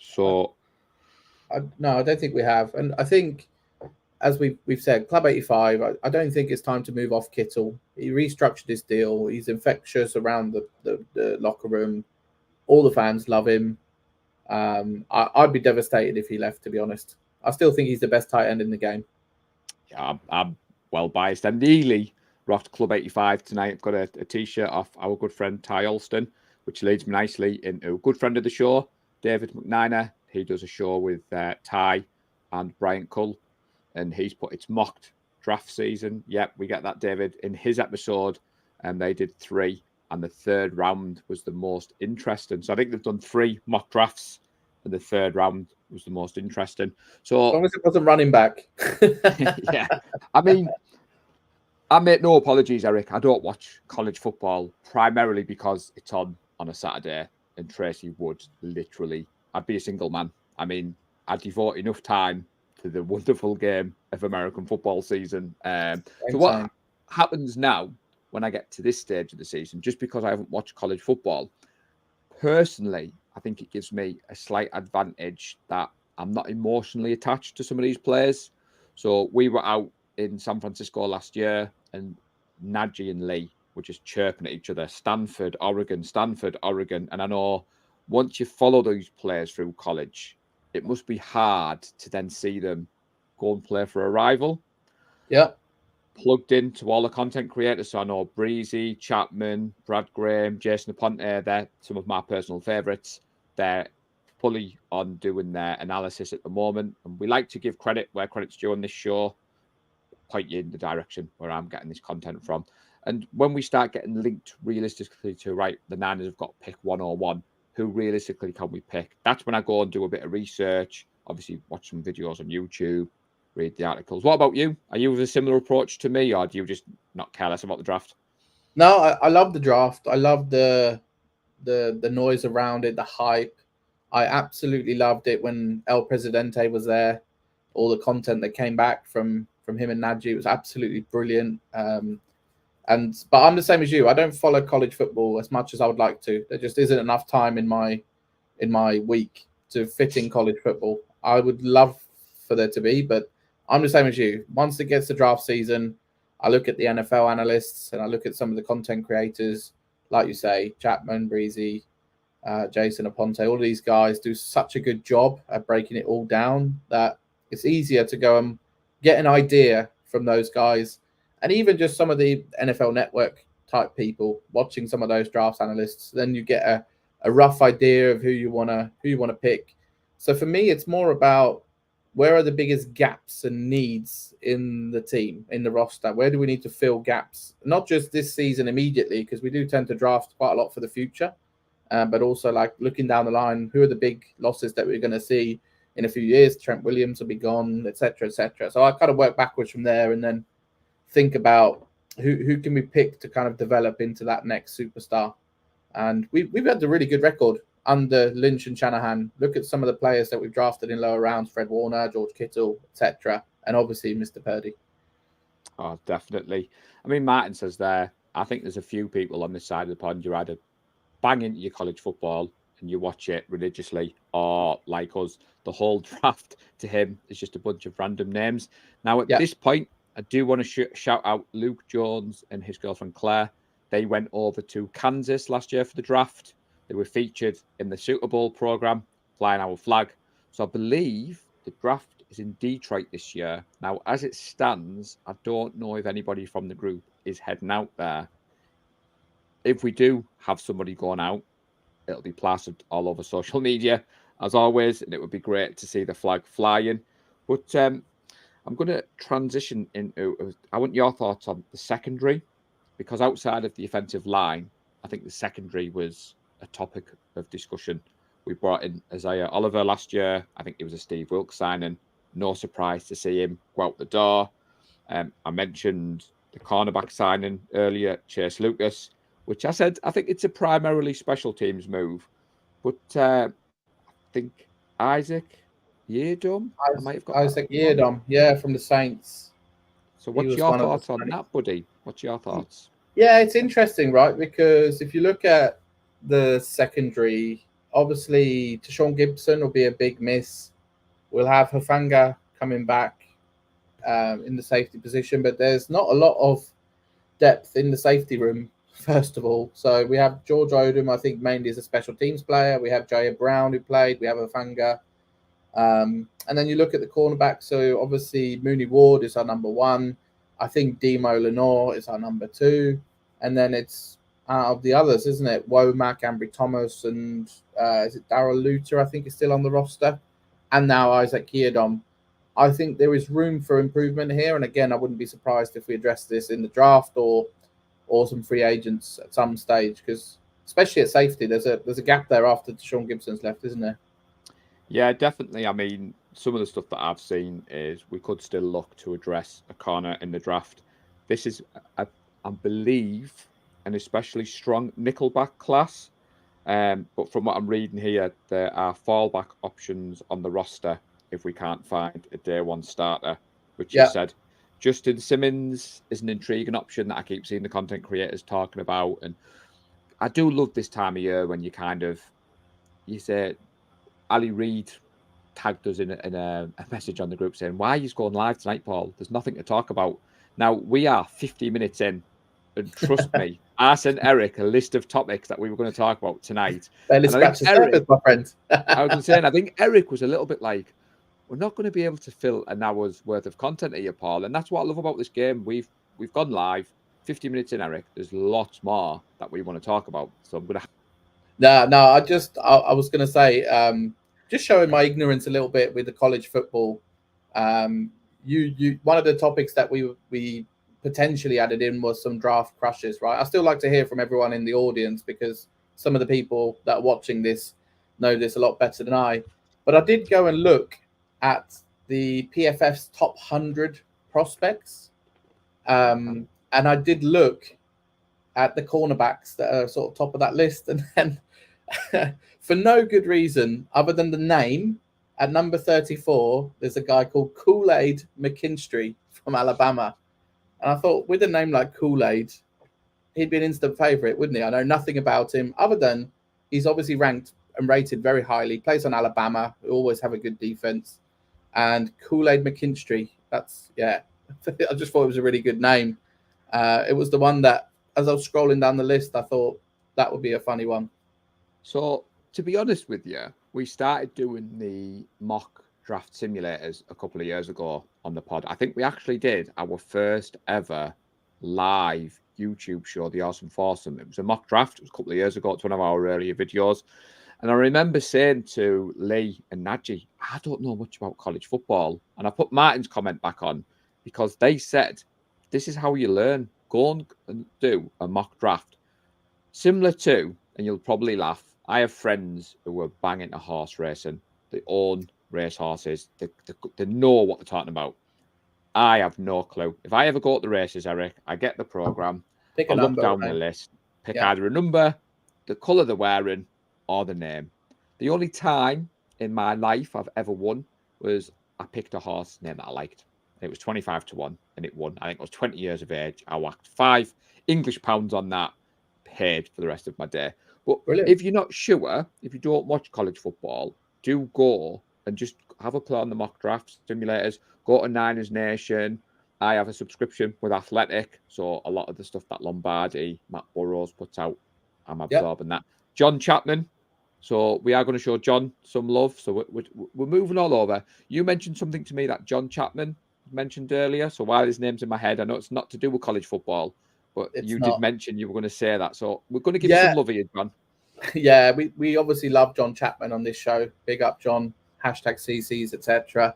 So... I don't think we have. And I think, as we've said, Club 85, I don't think it's time to move off Kittle. He restructured his deal. He's infectious around the locker room. All the fans love him. I'd be devastated if he left, to be honest. I still think he's the best tight end in the game. Yeah, I'm well biased. And nearly rocked Club 85 tonight. I've got a T-shirt off our good friend Ty Alston, which leads me nicely into a good friend of the show, David McNiner. He does a show with Ty and Brian Cull, and he's put it's mocked draft season. Yep, we get that, David. In his episode, and they did 3, and the third round was the most interesting. So I think they've done 3 mock drafts, and the third round was the most interesting. So as long as it wasn't running back. yeah, I mean, I make no apologies, Eric. I don't watch college football primarily because it's on a Saturday, and Tracy would literally. I'd be a single man. I mean, I devote enough time to the wonderful game of American football season. So what happens now when I get to this stage of the season, just because I haven't watched college football, personally, I think it gives me a slight advantage that I'm not emotionally attached to some of these players. So we were out in San Francisco last year, and Najee and Lee were just chirping at each other. Stanford, Oregon. And I know once you follow those players through college, it must be hard to then see them go and play for a rival. Yeah. plugged into all the content creators. So I know Breezy, Chapman, Brad Graham, Jason Aponte, they're some of my personal favourites. They're fully on doing their analysis at the moment. And we like to give credit where credit's due on this show, point you in the direction where I'm getting this content from. And when we start getting linked realistically to, right, the Niners have got pick 101, who realistically can we pick? That's when I go and do a bit of research, obviously watch some videos on YouTube, read the articles. What about you? Are you with a similar approach to me, or do you just not care less about the draft? No, I love the draft. I love the noise around it, the hype. I absolutely loved it when El Presidente was there. All the content that came back from him and Najee was absolutely brilliant. But I'm the same as you. I don't follow college football as much as I would like to. There just isn't enough time in my week to fit in college football. I would love for there to be, but I'm the same as you. Once it gets to draft season, I look at the NFL analysts and I look at some of the content creators, like you say, Chapman, Breezy, Jason Aponte. All of these guys do such a good job at breaking it all down that it's easier to go and get an idea from those guys, and even just some of the NFL Network type people watching some of those draft analysts. Then you get a rough idea of who you wanna pick. So for me, it's more about where are the biggest gaps and needs in the team, in the roster? Where do we need to fill gaps? Not just this season immediately, because we do tend to draft quite a lot for the future, but also like looking down the line, who are the big losses that we're going to see in a few years? Trent Williams will be gone, etc., etc. So I kind of work backwards from there and then think about who can we pick to kind of develop into that next superstar. And we've had a really good record under Lynch and Shanahan. Look at some of the players that we've drafted in lower rounds: Fred Warner, George Kittle, etc., and obviously Mr. Purdy. Oh, definitely. I mean, Martin says there, I think there's a few people on this side of the pond. You're either bang into your college football and you watch it religiously, or like us, the whole draft to him is just a bunch of random names. Now, at this point, I do want to shout out Luke Jones and his girlfriend Claire. They went over to Kansas last year for the draft. They were featured in the Super Bowl program, flying our flag. So I believe the draft is in Detroit this year. Now, as it stands, I don't know if anybody from the group is heading out there. If we do have somebody going out, it'll be plastered all over social media, as always, and it would be great to see the flag flying. But I'm going to transition into, I want your thoughts on the secondary, because outside of the offensive line, I think the secondary was a topic of discussion. We brought in Isaiah Oliver last year. I think it was a Steve Wilkes signing. No surprise to see him go out the door. I mentioned the cornerback signing earlier, Chase Lucas, which I said, I think it's a primarily special teams move. But I think Isaac Yiadom, I might have got Isaac Yiadom, yeah, from the Saints. So what's your thoughts on that, buddy? What's your thoughts? Yeah, it's interesting, right? Because if you look at the secondary, obviously Tashawn Gibson will be a big miss. We'll have Hufanga coming back in the safety position, but there's not a lot of depth in the safety room, first of all. So we have George Odom, I think, mainly as a special teams player. We have Jair Brown, who played. We have Hufanga. And then you look at the cornerback. So obviously Mooney Ward is our number one. I think Demo Lenore is our number two. And then it's out of the others, isn't it? Womack, Ambry Thomas, and is it Darrell Luter, I think, is still on the roster. And now Isaac Yiadom. I think there is room for improvement here. And again, I wouldn't be surprised if we address this in the draft or some free agents at some stage, because especially at safety, there's a gap there after Deshaun Gibson's left, isn't there? Yeah, definitely. I mean, some of the stuff that I've seen is we could still look to address a corner in the draft. This is, I believe, an especially strong nickelback class. But from what I'm reading here, there are fallback options on the roster if we can't find a day one starter, which you said. Justin Simmons is an intriguing option that I keep seeing the content creators talking about. And I do love this time of year when you say, Ali Reid tagged us in a message on the group saying, why are you going live tonight, Paul? There's nothing to talk about. Now, we are 50 minutes in, and trust me, I sent Eric a list of topics that we were going to talk about tonight. Barely scratch the surface, my friend. I was saying, I think Eric was a little bit we're not going to be able to fill an hour's worth of content here, Paul. And that's what I love about this game. We've we've gone live. 50 minutes in, Eric. There's lots more that we want to talk about. So I'm gonna. No. I was going to say, just showing my ignorance a little bit with the college football. You one of the topics that we potentially added in was some draft crushes, right? I still like to hear from everyone in the audience because some of the people that are watching this know this a lot better than I. But I did go and look at the PFF's top 100 prospects, and I did look at the cornerbacks that are sort of top of that list, and then for no good reason other than the name, at number 34, there's a guy called Kool-Aid McKinstry from Alabama. And I thought, with a name like Kool-Aid, he'd be an instant favorite, wouldn't he? I know nothing about him other than he's obviously ranked and rated very highly. Plays on Alabama, who always have a good defense. And Kool-Aid McKinstry, that's, yeah, I just thought it was a really good name. It was the one that, as I was scrolling down the list, I thought that would be a funny one. So, to be honest with you, we started doing the mock draft simulators a couple of years ago on the pod. I think we actually did our first ever live YouTube show, The Awesome Foursome. It was a mock draft. It was a couple of years ago. It's one of our earlier videos. And I remember saying to Lee and Nadji, I don't know much about college football. And I put Martin's comment back on because they said, this is how you learn. Go and do a mock draft. Similar to, and you'll probably laugh, I have friends who are banging to horse racing. They own race horses. They know what they're talking about. I have no clue. If I ever go to the races, Eric, I get the program. Pick I a look number, down right? the list, pick either a number, the colour they're wearing, or the name. The only time in my life I've ever won was I picked a horse name that I liked. It was 25-1, and it won. I think I was 20 years of age. I whacked £5 English on that, paid for the rest of my day. But Brilliant. if you're not sure, if you don't watch college football, do go and just have a play on the mock draft simulators. Go to Niners Nation. I have a subscription with Athletic, so a lot of the stuff that Lombardi, Matt Burrows puts out, I'm absorbing that. John Chapman. So we are going to show John some love. So we're moving all over. You mentioned something to me that John Chapman mentioned earlier. So while his name's in my head, I know it's not to do with college football, but you did mention you were going to say that. So we're going to give you some love here, John. Yeah, we obviously love John Chapman on this show. Big up, John. #CCs, etc.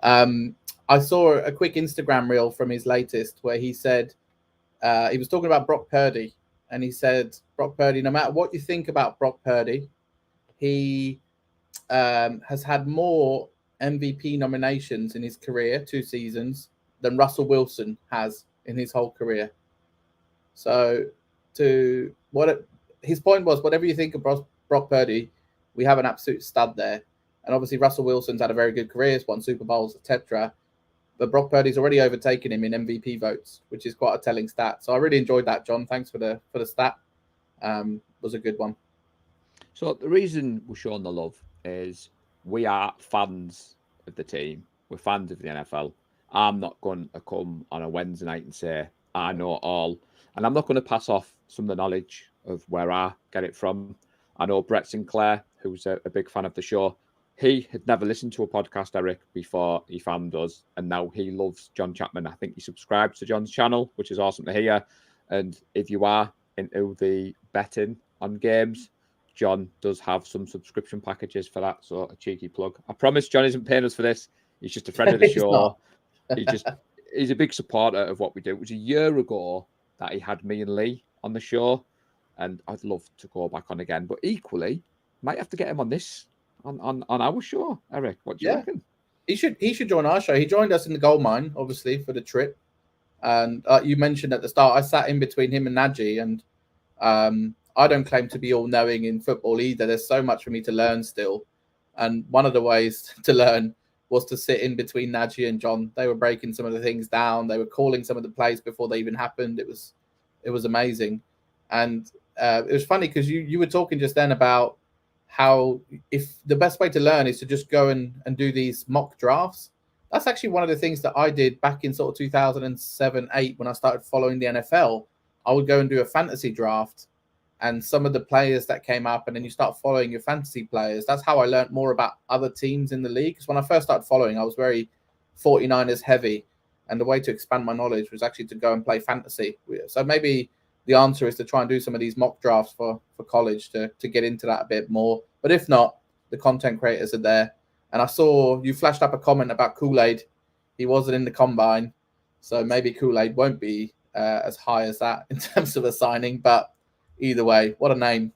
I saw a quick Instagram reel from his latest where he said he was talking about Brock Purdy, and he said, Brock Purdy, no matter what you think about Brock Purdy, he has had more MVP nominations in his career, 2 seasons, than Russell Wilson has in his whole career. So his point was, whatever you think of Brock Purdy, we have an absolute stud there. And obviously Russell Wilson's had a very good career, he's won Super Bowls, etc. But Brock Purdy's already overtaken him in MVP votes, which is quite a telling stat. So I really enjoyed that, John. Thanks for the stat. Was a good one. So the reason we're showing the love is we are fans of the team. We're fans of the NFL. I'm not going to come on a Wednesday night and say, I know it all. And I'm not going to pass off some of the knowledge of where I get it from. I know Brett Sinclair, who's a big fan of the show. He had never listened to a podcast, Eric, before he found us. And now he loves John Chapman. I think he subscribes to John's channel, which is awesome to hear. And if you are into the betting on games, John does have some subscription packages for that. So a cheeky plug. I promise John isn't paying us for this. He's just a friend of the show. He's a big supporter of what we do. It was a year ago that he had me and Lee on the show, and I'd love to go back on again. But equally, might have to get him on this on our show. Eric, what do you reckon? He should join our show. He joined us in the gold mine, obviously, for the trip. And you mentioned at the start, I sat in between him and Nadji, and I don't claim to be all knowing in football either. There's so much for me to learn still. And one of the ways to learn was to sit in between Nadji and John. They were breaking some of the things down. They were calling some of the plays before they even happened. It was amazing. And it was funny because you were talking just then about how if the best way to learn is to just go and do these mock drafts. That's actually one of the things that I did back in sort of 2007-8 when I started following the NFL. I would go and do a fantasy draft, and some of the players that came up, and then you start following your fantasy players. That's how I learned more about other teams in the league. Because when I first started following, I was very 49ers heavy. And the way to expand my knowledge was actually to go and play fantasy. So maybe the answer is to try and do some of these mock drafts for college to get into that a bit more. But if not, the content creators are there. And I saw you flashed up a comment about Kool-Aid. He wasn't in the combine. So maybe Kool-Aid won't be as high as that in terms of a signing. But either way, what a name.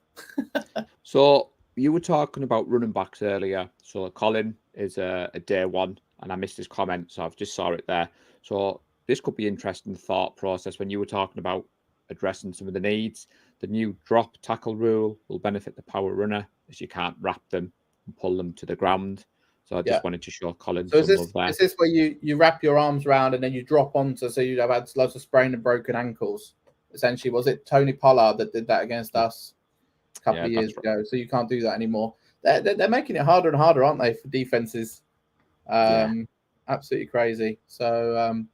So you were talking about running backs earlier. So Colin is a day one, and I missed his comment, so I've just saw it there. So this could be interesting thought process when you were talking about addressing some of the needs. The new drop tackle rule will benefit the power runner, as you can't wrap them and pull them to the ground. So I just wanted to show Colin some love there. Is this where you wrap your arms around and then you drop onto, so you have had lots of sprained and broken ankles? Essentially, was it Tony Pollard that did that against us a couple of years ago? So you can't do that anymore. They're making it harder and harder, aren't they, for defenses? Absolutely crazy. So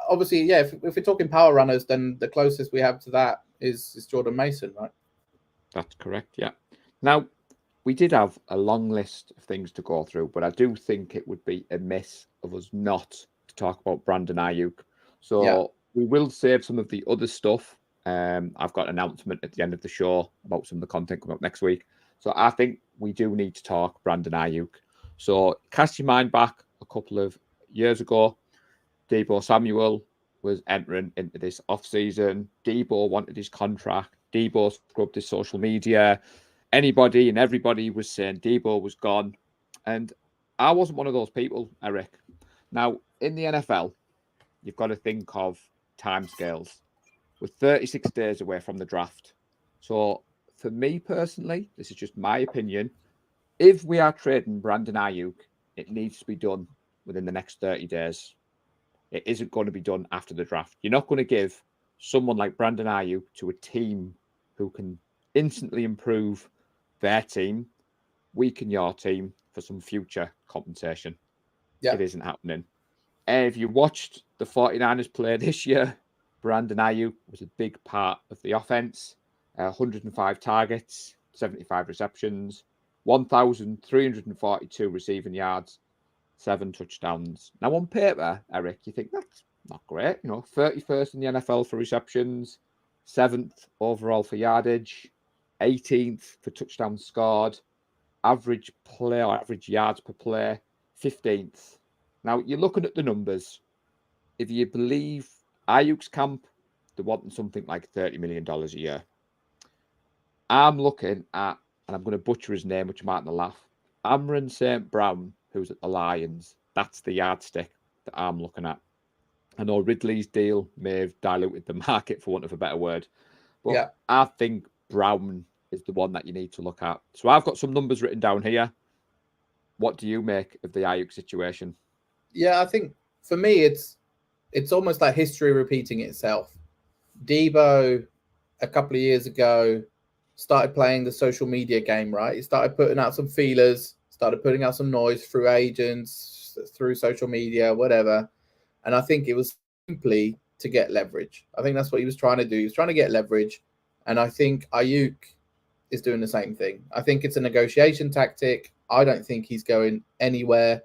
obviously, if we're talking power runners, then the closest we have to that is Jordan Mason, right? That's correct. Yeah. Now, we did have a long list of things to go through, but I do think it would be amiss of us not to talk about Brandon Ayuk. So we will save some of the other stuff. I've got an announcement at the end of the show about some of the content coming up next week. So I think we do need to talk Brandon Ayuk. So cast your mind back a couple of years ago. Deebo Samuel was entering into this offseason. Deebo wanted his contract. Deebo scrubbed his social media. Anybody and everybody was saying Deebo was gone. And I wasn't one of those people, Eric. Now, in the NFL, you've got to think of timescales. We're 36 days away from the draft. So for me personally, this is just my opinion. If we are trading Brandon Ayuk, it needs to be done within the next 30 days. It isn't going to be done after the draft. You're not going to give someone like Brandon Ayuk to a team who can instantly improve their team, weaken your team for some future compensation. It isn't happening. If you watched the 49ers play this year, Brandon Ayuk was a big part of the offense. 105 targets, 75 receptions, 1,342 receiving yards, 7 touchdowns. Now, on paper, Eric, you think that's not great. 31st in the NFL for receptions, 7th overall for yardage, 18th for touchdowns scored, average play or average yards per play, 15th. Now, you're looking at the numbers. If you believe Ayuk's camp, they're wanting something like $30 million a year. I'm looking at, and I'm going to butcher his name, which you might not laugh, Amon St. Brown, who's at the Lions. That's the yardstick that I'm looking at. I know Ridley's deal may have diluted the market, for want of a better word. But I think Brown is the one that you need to look at. So I've got some numbers written down here. What do you make of the Ayuk situation? Yeah, I think for me, it's almost like history repeating itself. Deebo, a couple of years ago, started playing the social media game, right? He started putting out some feelers, started putting out some noise through agents, through social media, whatever. And I think it was simply to get leverage. I think that's what he was trying to do. He was trying to get leverage. And I think Ayuk is doing the same thing. I think it's a negotiation tactic. I don't think he's going anywhere.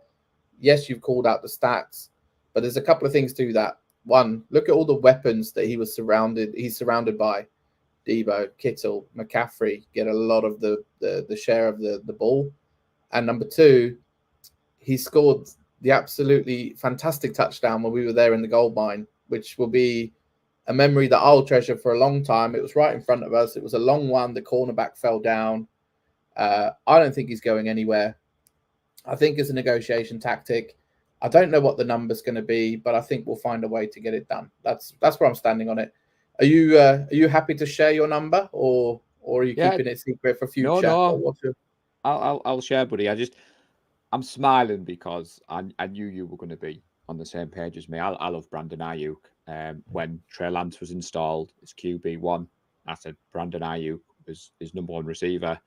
Yes, you've called out the stats, but there's a couple of things to that. One, look at all the weapons that he's surrounded by. Deebo, Kittle, McCaffrey get a lot of the share of the ball. And number two, he scored the absolutely fantastic touchdown when we were there in the goal line, which will be a memory that I'll treasure for a long time. It was right in front of us. It was a long one. The cornerback fell down. I don't think he's going anywhere. I think it's a negotiation tactic. I don't know what the number's going to be, but I think we'll find a way to get it done. That's where I'm standing on it. Are you happy to share your number, or are you keeping it secret for future? No. I'll share, buddy. I'm smiling because I knew you were going to be on the same page as me. I love Brandon Ayuk. When Trey Lance was installed as QB1, I said Brandon Ayuk was his number one receiver.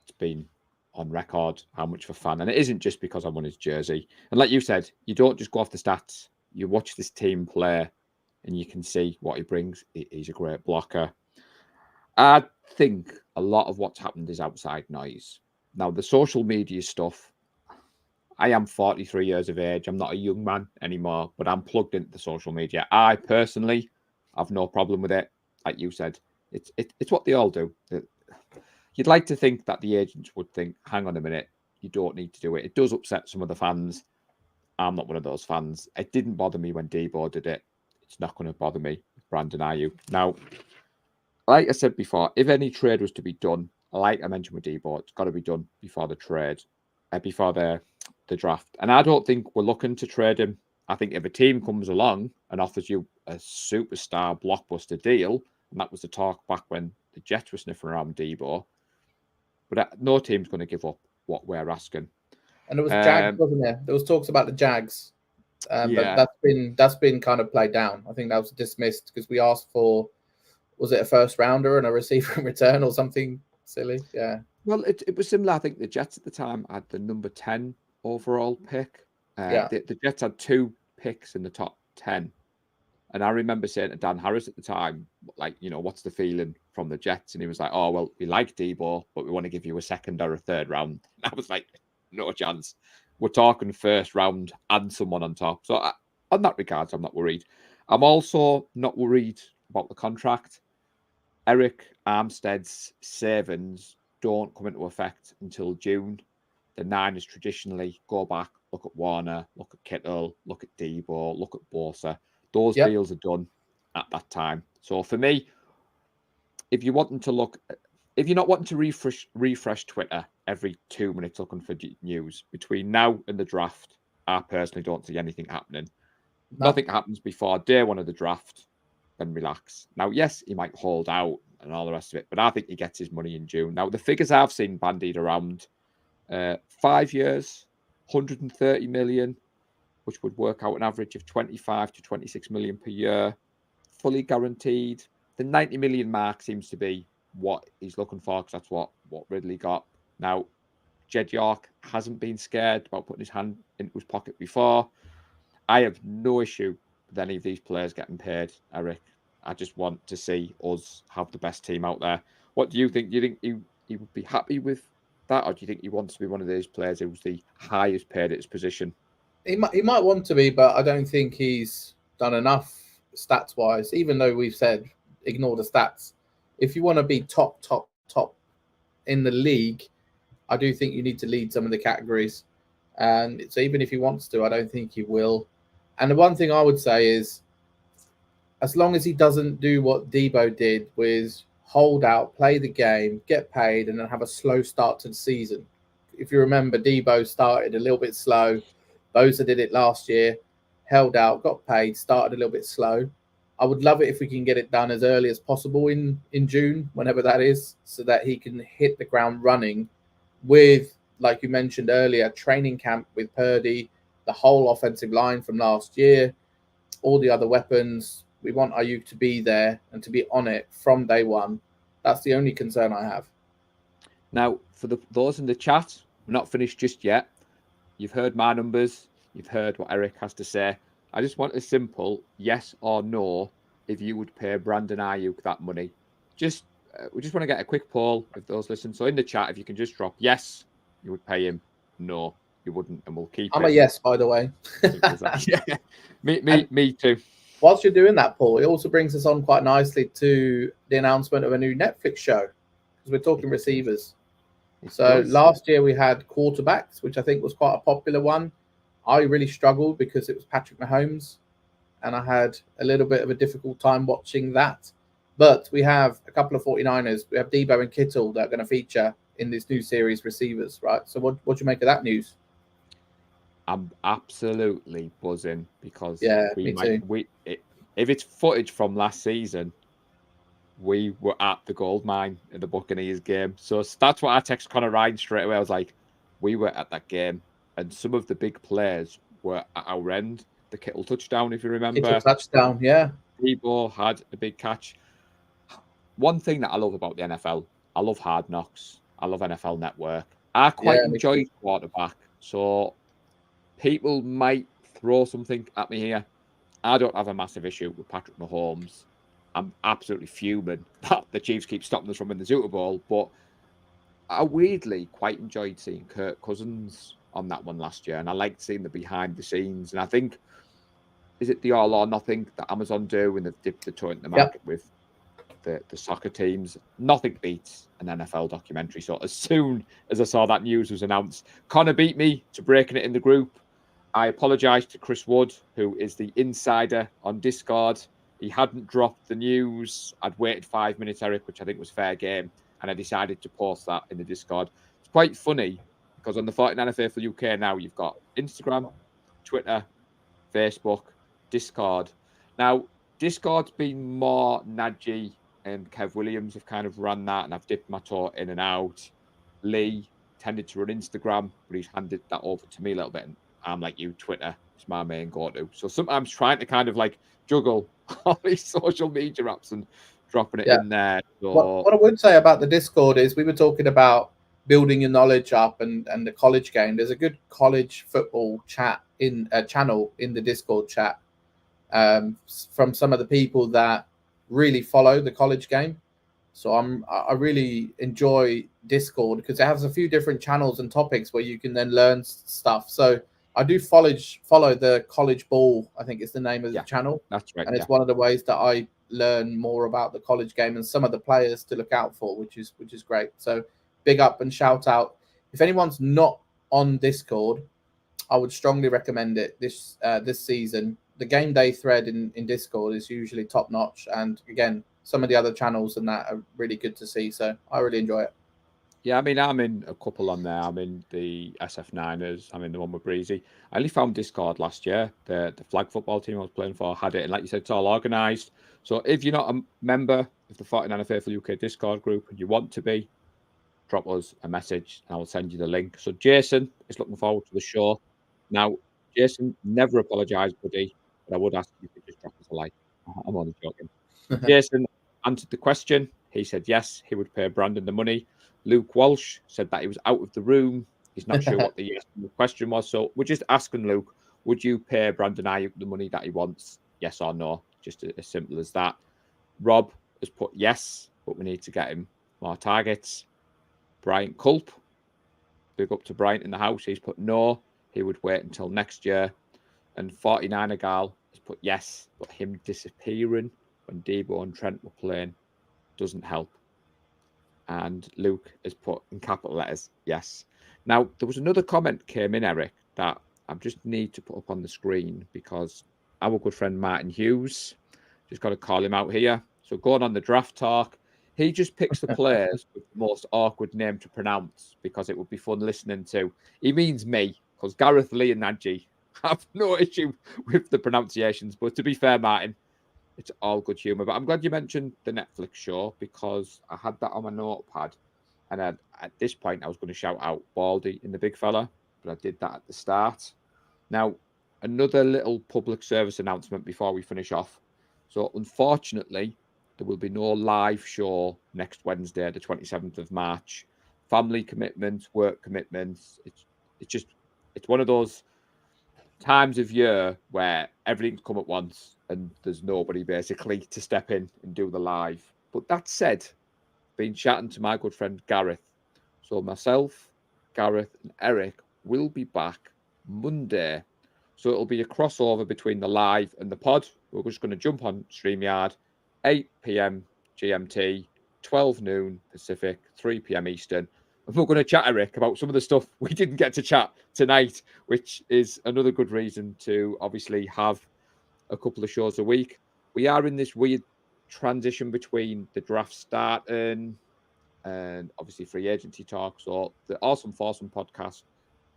It's been on record how much of a fan. And it isn't just because I won his jersey. And like you said, you don't just go off the stats. You watch this team play and you can see what he brings. He's a great blocker. I think a lot of what's happened is outside noise. Now, the social media stuff, I am 43 years of age. I'm not a young man anymore, but I'm plugged into the social media. I personally have no problem with it. Like you said, it's what they all do. You'd like to think that the agents would think, hang on a minute, you don't need to do it. It does upset some of the fans. I'm not one of those fans. It didn't bother me when Debo did it. It's not going to bother me with Brandon Ayuk. Now, like I said before, if any trade was to be done, like I mentioned with Debo, it's got to be done before the trade, before the draft. And I don't think we're looking to trade him. I think if a team comes along and offers you a superstar blockbuster deal, and that was the talk back when the Jets were sniffing around Debo, but no team's going to give up what we're asking. And there was Jags, wasn't there? There was talks about the Jags, Yeah. but that's been kind of played down. I think that was dismissed because we asked for, was it a first rounder and a receiver in return or something silly? Yeah. Well, it was similar. I think the Jets at the time had the number 10 overall pick. The Jets had 2 picks in the top 10. And I remember saying to Dan Harris at the time, like, what's the feeling from the Jets? And he was like, oh, well, we like Debo, but we want to give you a second or a third round. And I was like, no chance. We're talking first round and someone on top. So on that regards, I'm not worried. I'm also not worried about the contract. Eric Armstead's savings don't come into effect until June. The Niners traditionally go back, look at Warner, look at Kittle, look at Debo, look at Bosa. Those deals are done at that time. So for me, if you're not wanting to refresh Twitter every 2 minutes looking for news between now and the draft, I personally don't see anything happening. Nothing happens before day one of the draft, then relax. Now, yes, he might hold out and all the rest of it, but I think he gets his money in June. Now, the figures I've seen bandied around, 5 years, 130 million, which would work out an average of 25 to 26 million per year, fully guaranteed. The 90 million mark seems to be what he's looking for, because that's what Ridley got. Now, Jed York hasn't been scared about putting his hand into his pocket before. I have no issue with any of these players getting paid, Eric. I just want to see us have the best team out there. What do you think? Do you think he would be happy with that, or do you think he wants to be one of these players who's the highest paid at his position? He might want to be, but I don't think he's done enough stats wise. Even though we've said ignore the stats, if you want to be top in the league, I do think you need to lead some of the categories. And so even if he wants to, I don't think he will. And the one thing I would say is, as long as he doesn't do what Debo did, with hold out, play the game, get paid, and then have a slow start to the season. If you remember, Debo started a little bit slow. Bosa did it last year, held out, got paid, started a little bit slow. I would love it if we can get it done as early as possible in June, whenever that is, so that he can hit the ground running with, like you mentioned earlier, training camp with Purdy, the whole offensive line from last year, all the other weapons. We want Ayuk to be there and to be on it from day one. That's the only concern I have. Now, for those in the chat, we're not finished just yet. You've heard my numbers. You've heard what Eric has to say. I just want a simple yes or no if you would pay Brandon Ayuk that money. We just want to get a quick poll of those listening. So in the chat, if you can just drop yes, you would pay him. No, you wouldn't, and we'll keep I'm a yes, by the way. Yeah. Me too. Whilst you're doing that, Paul, it also brings us on quite nicely to the announcement of a new Netflix show, because we're talking receivers. So last year we had quarterbacks, which I think was quite a popular one. I really struggled because it was Patrick Mahomes, and I had a little bit of a difficult time watching that. But we have a couple of 49ers. We have Debo and Kittle that are going to feature in this new series, receivers, right? So what do you make of that news? I'm absolutely buzzing, because me too. If it's footage from last season, we were at the gold mine in the Buccaneers game. So that's what I text Connor Ryan straight away. I was like, we were at that game, and some of the big players were at our end. The Kittle touchdown, if you remember. Kittle touchdown, yeah. Debo had a big catch. One thing that I love about the NFL, I love Hard Knocks. I love NFL Network. I quite enjoy quarterback. So people might throw something at me here. I don't have a massive issue with Patrick Mahomes. I'm absolutely fuming that the Chiefs keep stopping us from winning the Super Bowl. But I weirdly quite enjoyed seeing Kirk Cousins on that one last year, and I liked seeing the behind the scenes. And I think, is it the All or Nothing that Amazon do, and they've dipped the toe in the market with the soccer teams? Nothing beats an NFL documentary. So as soon as I saw that news was announced, Connor beat me to breaking it in the group. I apologise to Chris Wood, who is the insider on Discord. He hadn't dropped the news. I'd waited 5 minutes, Eric, which I think was fair game, and I decided to post that in the Discord. It's quite funny because on the 49er Faithful UK now, you've got Instagram, Twitter, Facebook, Discord. Now, Discord's been more Nadji and Kev Williams have kind of run that, and I've dipped my toe in and out. Lee tended to run Instagram, but he's handed that over to me a little bit. And I'm like you, Twitter is my main go-to. So sometimes trying to kind of like juggle all these social media apps and dropping it in there. So... What I would say about the Discord is we were talking about building your knowledge up and the college game. There's a good college football chat in a channel in the Discord chat from some of the people that really follow the college game. So I really enjoy Discord because it has a few different channels and topics where you can then learn stuff. So I do follow the College Ball, I think it's the name of the channel. That's right. And it's one of the ways that I learn more about the college game and some of the players to look out for, which is great. So big up and shout out. If anyone's not on Discord, I would strongly recommend it this season. The game day thread in Discord is usually top notch. And again, some of the other channels and that are really good to see. So I really enjoy it. Yeah, I mean, I'm in a couple on there. I'm in the SF9ers. I'm in the one with Breezy. I only found Discord last year. The flag football team I was playing for had it. And like you said, it's all organised. So if you're not a member of the 49er Faithful UK Discord group and you want to be, drop us a message and I will send you the link. So Jason is looking forward to the show. Now, Jason, never apologise, buddy, but I would ask you to just drop us a like. I'm only joking. Jason answered the question. He said yes, he would pay Brandon the money. Luke Walsh said that he was out of the room. He's not sure what the question was. So we're just asking Luke, would you pay Brandon Ayuk the money that he wants? Yes or no? Just as simple as that. Rob has put yes, but we need to get him more targets. Bryant Culp, big up to Bryant in the house. He's put no. He would wait until next year. And 49er Gal has put yes, but him disappearing when Debo and Trent were playing doesn't help. And Luke has put in capital letters, yes. Now, there was another comment came in, Eric, that I just need to put up on the screen because our good friend Martin Hughes, just got to call him out here. So going on the draft talk, he just picks the players with the most awkward name to pronounce because it would be fun listening to. He means me, because Gareth, Lee and Nadji have no issue with the pronunciations. But to be fair, Martin, it's all good humour. But I'm glad you mentioned the Netflix show because I had that on my notepad. And at this point, I was going to shout out Baldy in the big fella, but I did that at the start. Now, another little public service announcement before we finish off. So, unfortunately, there will be no live show next Wednesday, the 27th of March. Family commitments, work commitments. It's one of those times of year where everything's come at once and there's nobody basically to step in and do the live. But that said, been chatting to my good friend Gareth. So myself, Gareth and Eric will be back Monday. So it'll be a crossover between the live and the pod. We're just going to jump on StreamYard, 8 p.m. GMT, 12 noon Pacific, 3 p.m. Eastern. And we're going to chat, Eric, about some of the stuff we didn't get to chat tonight, which is another good reason to obviously have a couple of shows a week. We are in this weird transition between the draft starting and obviously free agency talk. So the Awesome Foursome podcast,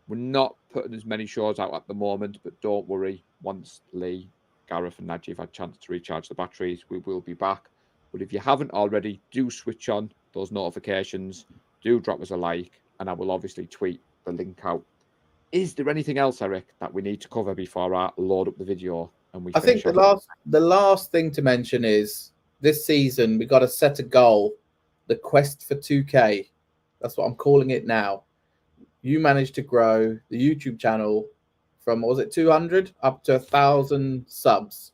we're not putting as many shows out at the moment, but don't worry. Once Lee, Gareth and Nadji have had a chance to recharge the batteries, we will be back. But if you haven't already, do switch on those notifications. Do drop us a like, and I will obviously tweet the link out. Is there anything else, Eric, that we need to cover before I load up the video? And I think the last thing to mention is this season we got to set a goal, the quest for 2K. That's what I'm calling it now. You managed to grow the YouTube channel from, what was it, 200 up to 1,000 subs.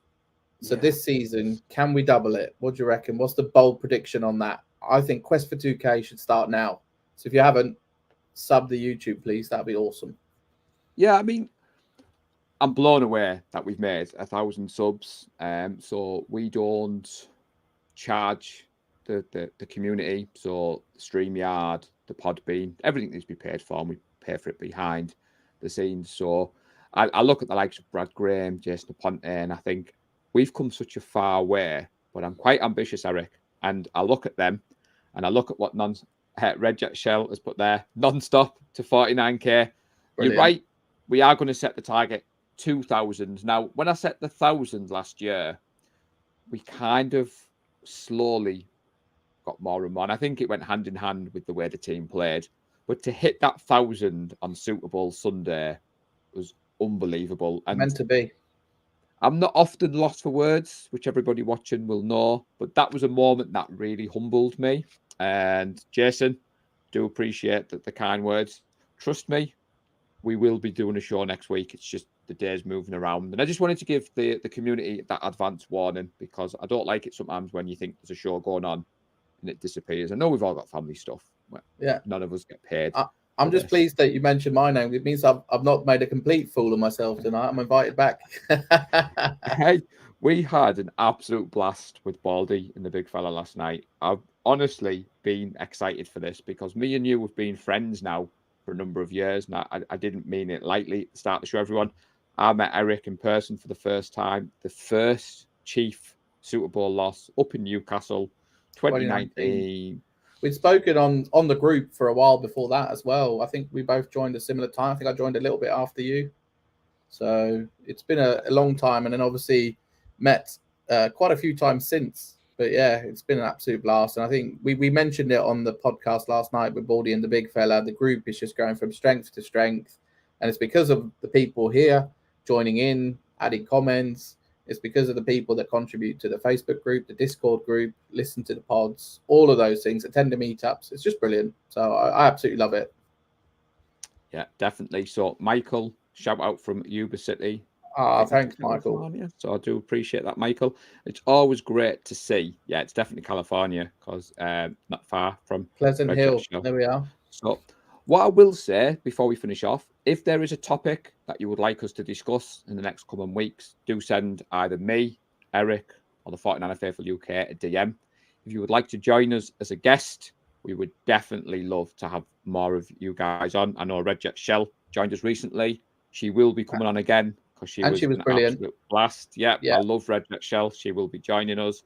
So this season, can we double it? What do you reckon? What's the bold prediction on that? I think Quest for 2K should start now. So if you haven't, sub the YouTube, please. That'd be awesome. Yeah, I mean, I'm blown away that we've made 1,000 subs. So we don't charge the community. So the StreamYard, the Podbean, everything needs to be paid for, and we pay for it behind the scenes. So I look at the likes of Brad Graham, Jason Aponte, and I think we've come such a far way. But I'm quite ambitious, Eric, and I look at them, and I look at what Red Jet Shell has put there, non-stop to 49k. Brilliant. You're right. We are going to set the target 2,000. Now, when I set the 1,000 last year, we kind of slowly got more and more. And I think it went hand in hand with the way the team played. But to hit that 1,000 on Super Bowl Sunday was unbelievable. And meant to be. I'm not often lost for words, which everybody watching will know, but that was a moment that really humbled me. And Jason, do appreciate the kind words. Trust me, we will be doing a show next week. It's just the days moving around. And I just wanted to give the community that advance warning, because I don't like it sometimes when you think there's a show going on and it disappears. I know we've all got family stuff. Yeah. None of us get paid. I'm just pleased that you mentioned my name. It means I've not made a complete fool of myself tonight. I'm invited back. Hey, we had an absolute blast with Baldy and the big fella last night. I've honestly been excited for this because me and you have been friends now for a number of years. Now, I didn't mean it lightly at the start of the show, everyone. I met Erik in person for the first time. The first Chief Super Bowl loss up in Newcastle, 2019. We'd spoken on the group for a while before that as well. I think we both joined a similar time. I think I joined a little bit after you. So it's been a long time. And then obviously met quite a few times since. But yeah, it's been an absolute blast. And I think we mentioned it on the podcast last night with Baldy and the big fella. The group is just going from strength to strength. And it's because of the people here joining in, adding comments. It's because of the people that contribute to the Facebook group, the Discord group, listen to the pods, all of those things, attend the meetups. It's just brilliant. So I absolutely love it. Yeah, definitely. So Michael, shout out from Yuba City. Thanks, Michael. So I do appreciate that, Michael. It's always great to see. Yeah, it's definitely California because not far from Pleasant Hill. There we are. So what I will say before we finish off, if there is a topic that you would like us to discuss in the next coming weeks, do send either me, Eric, or the 49er Faithful UK a DM. If you would like to join us as a guest, we would definitely love to have more of you guys on. I know Red Jet Shell joined us recently. She will be coming on again because she was an brilliant. Absolute blast. Yeah, I love Red Jet Shell. She will be joining us.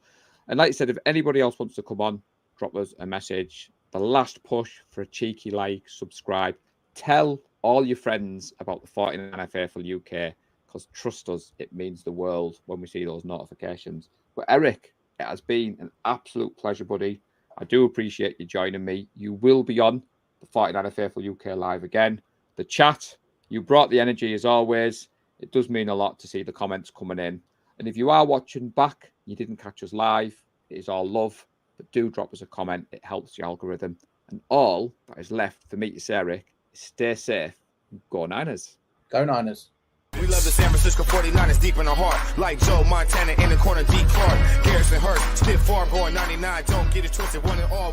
And like I said, if anybody else wants to come on, drop us a message. The last push for a cheeky like, subscribe. Tell all your friends about the 49er Faithful UK, because trust us, it means the world when we see those notifications. But Eric, it has been an absolute pleasure, buddy. I do appreciate you joining me. You will be on the 49er Faithful UK live again. The chat, you brought the energy as always. It does mean a lot to see the comments coming in. And if you are watching back, you didn't catch us live, it is all love. But do drop us a comment. It helps the algorithm. And all that is left for me to say, Eric, is stay safe. Go Niners. Go Niners. We love the San Francisco 49ers deep in the heart. Like Joe Montana in the corner, deep Clark. Garrison Hurst, stiff farm going 99. Don't get it twisted, one and all.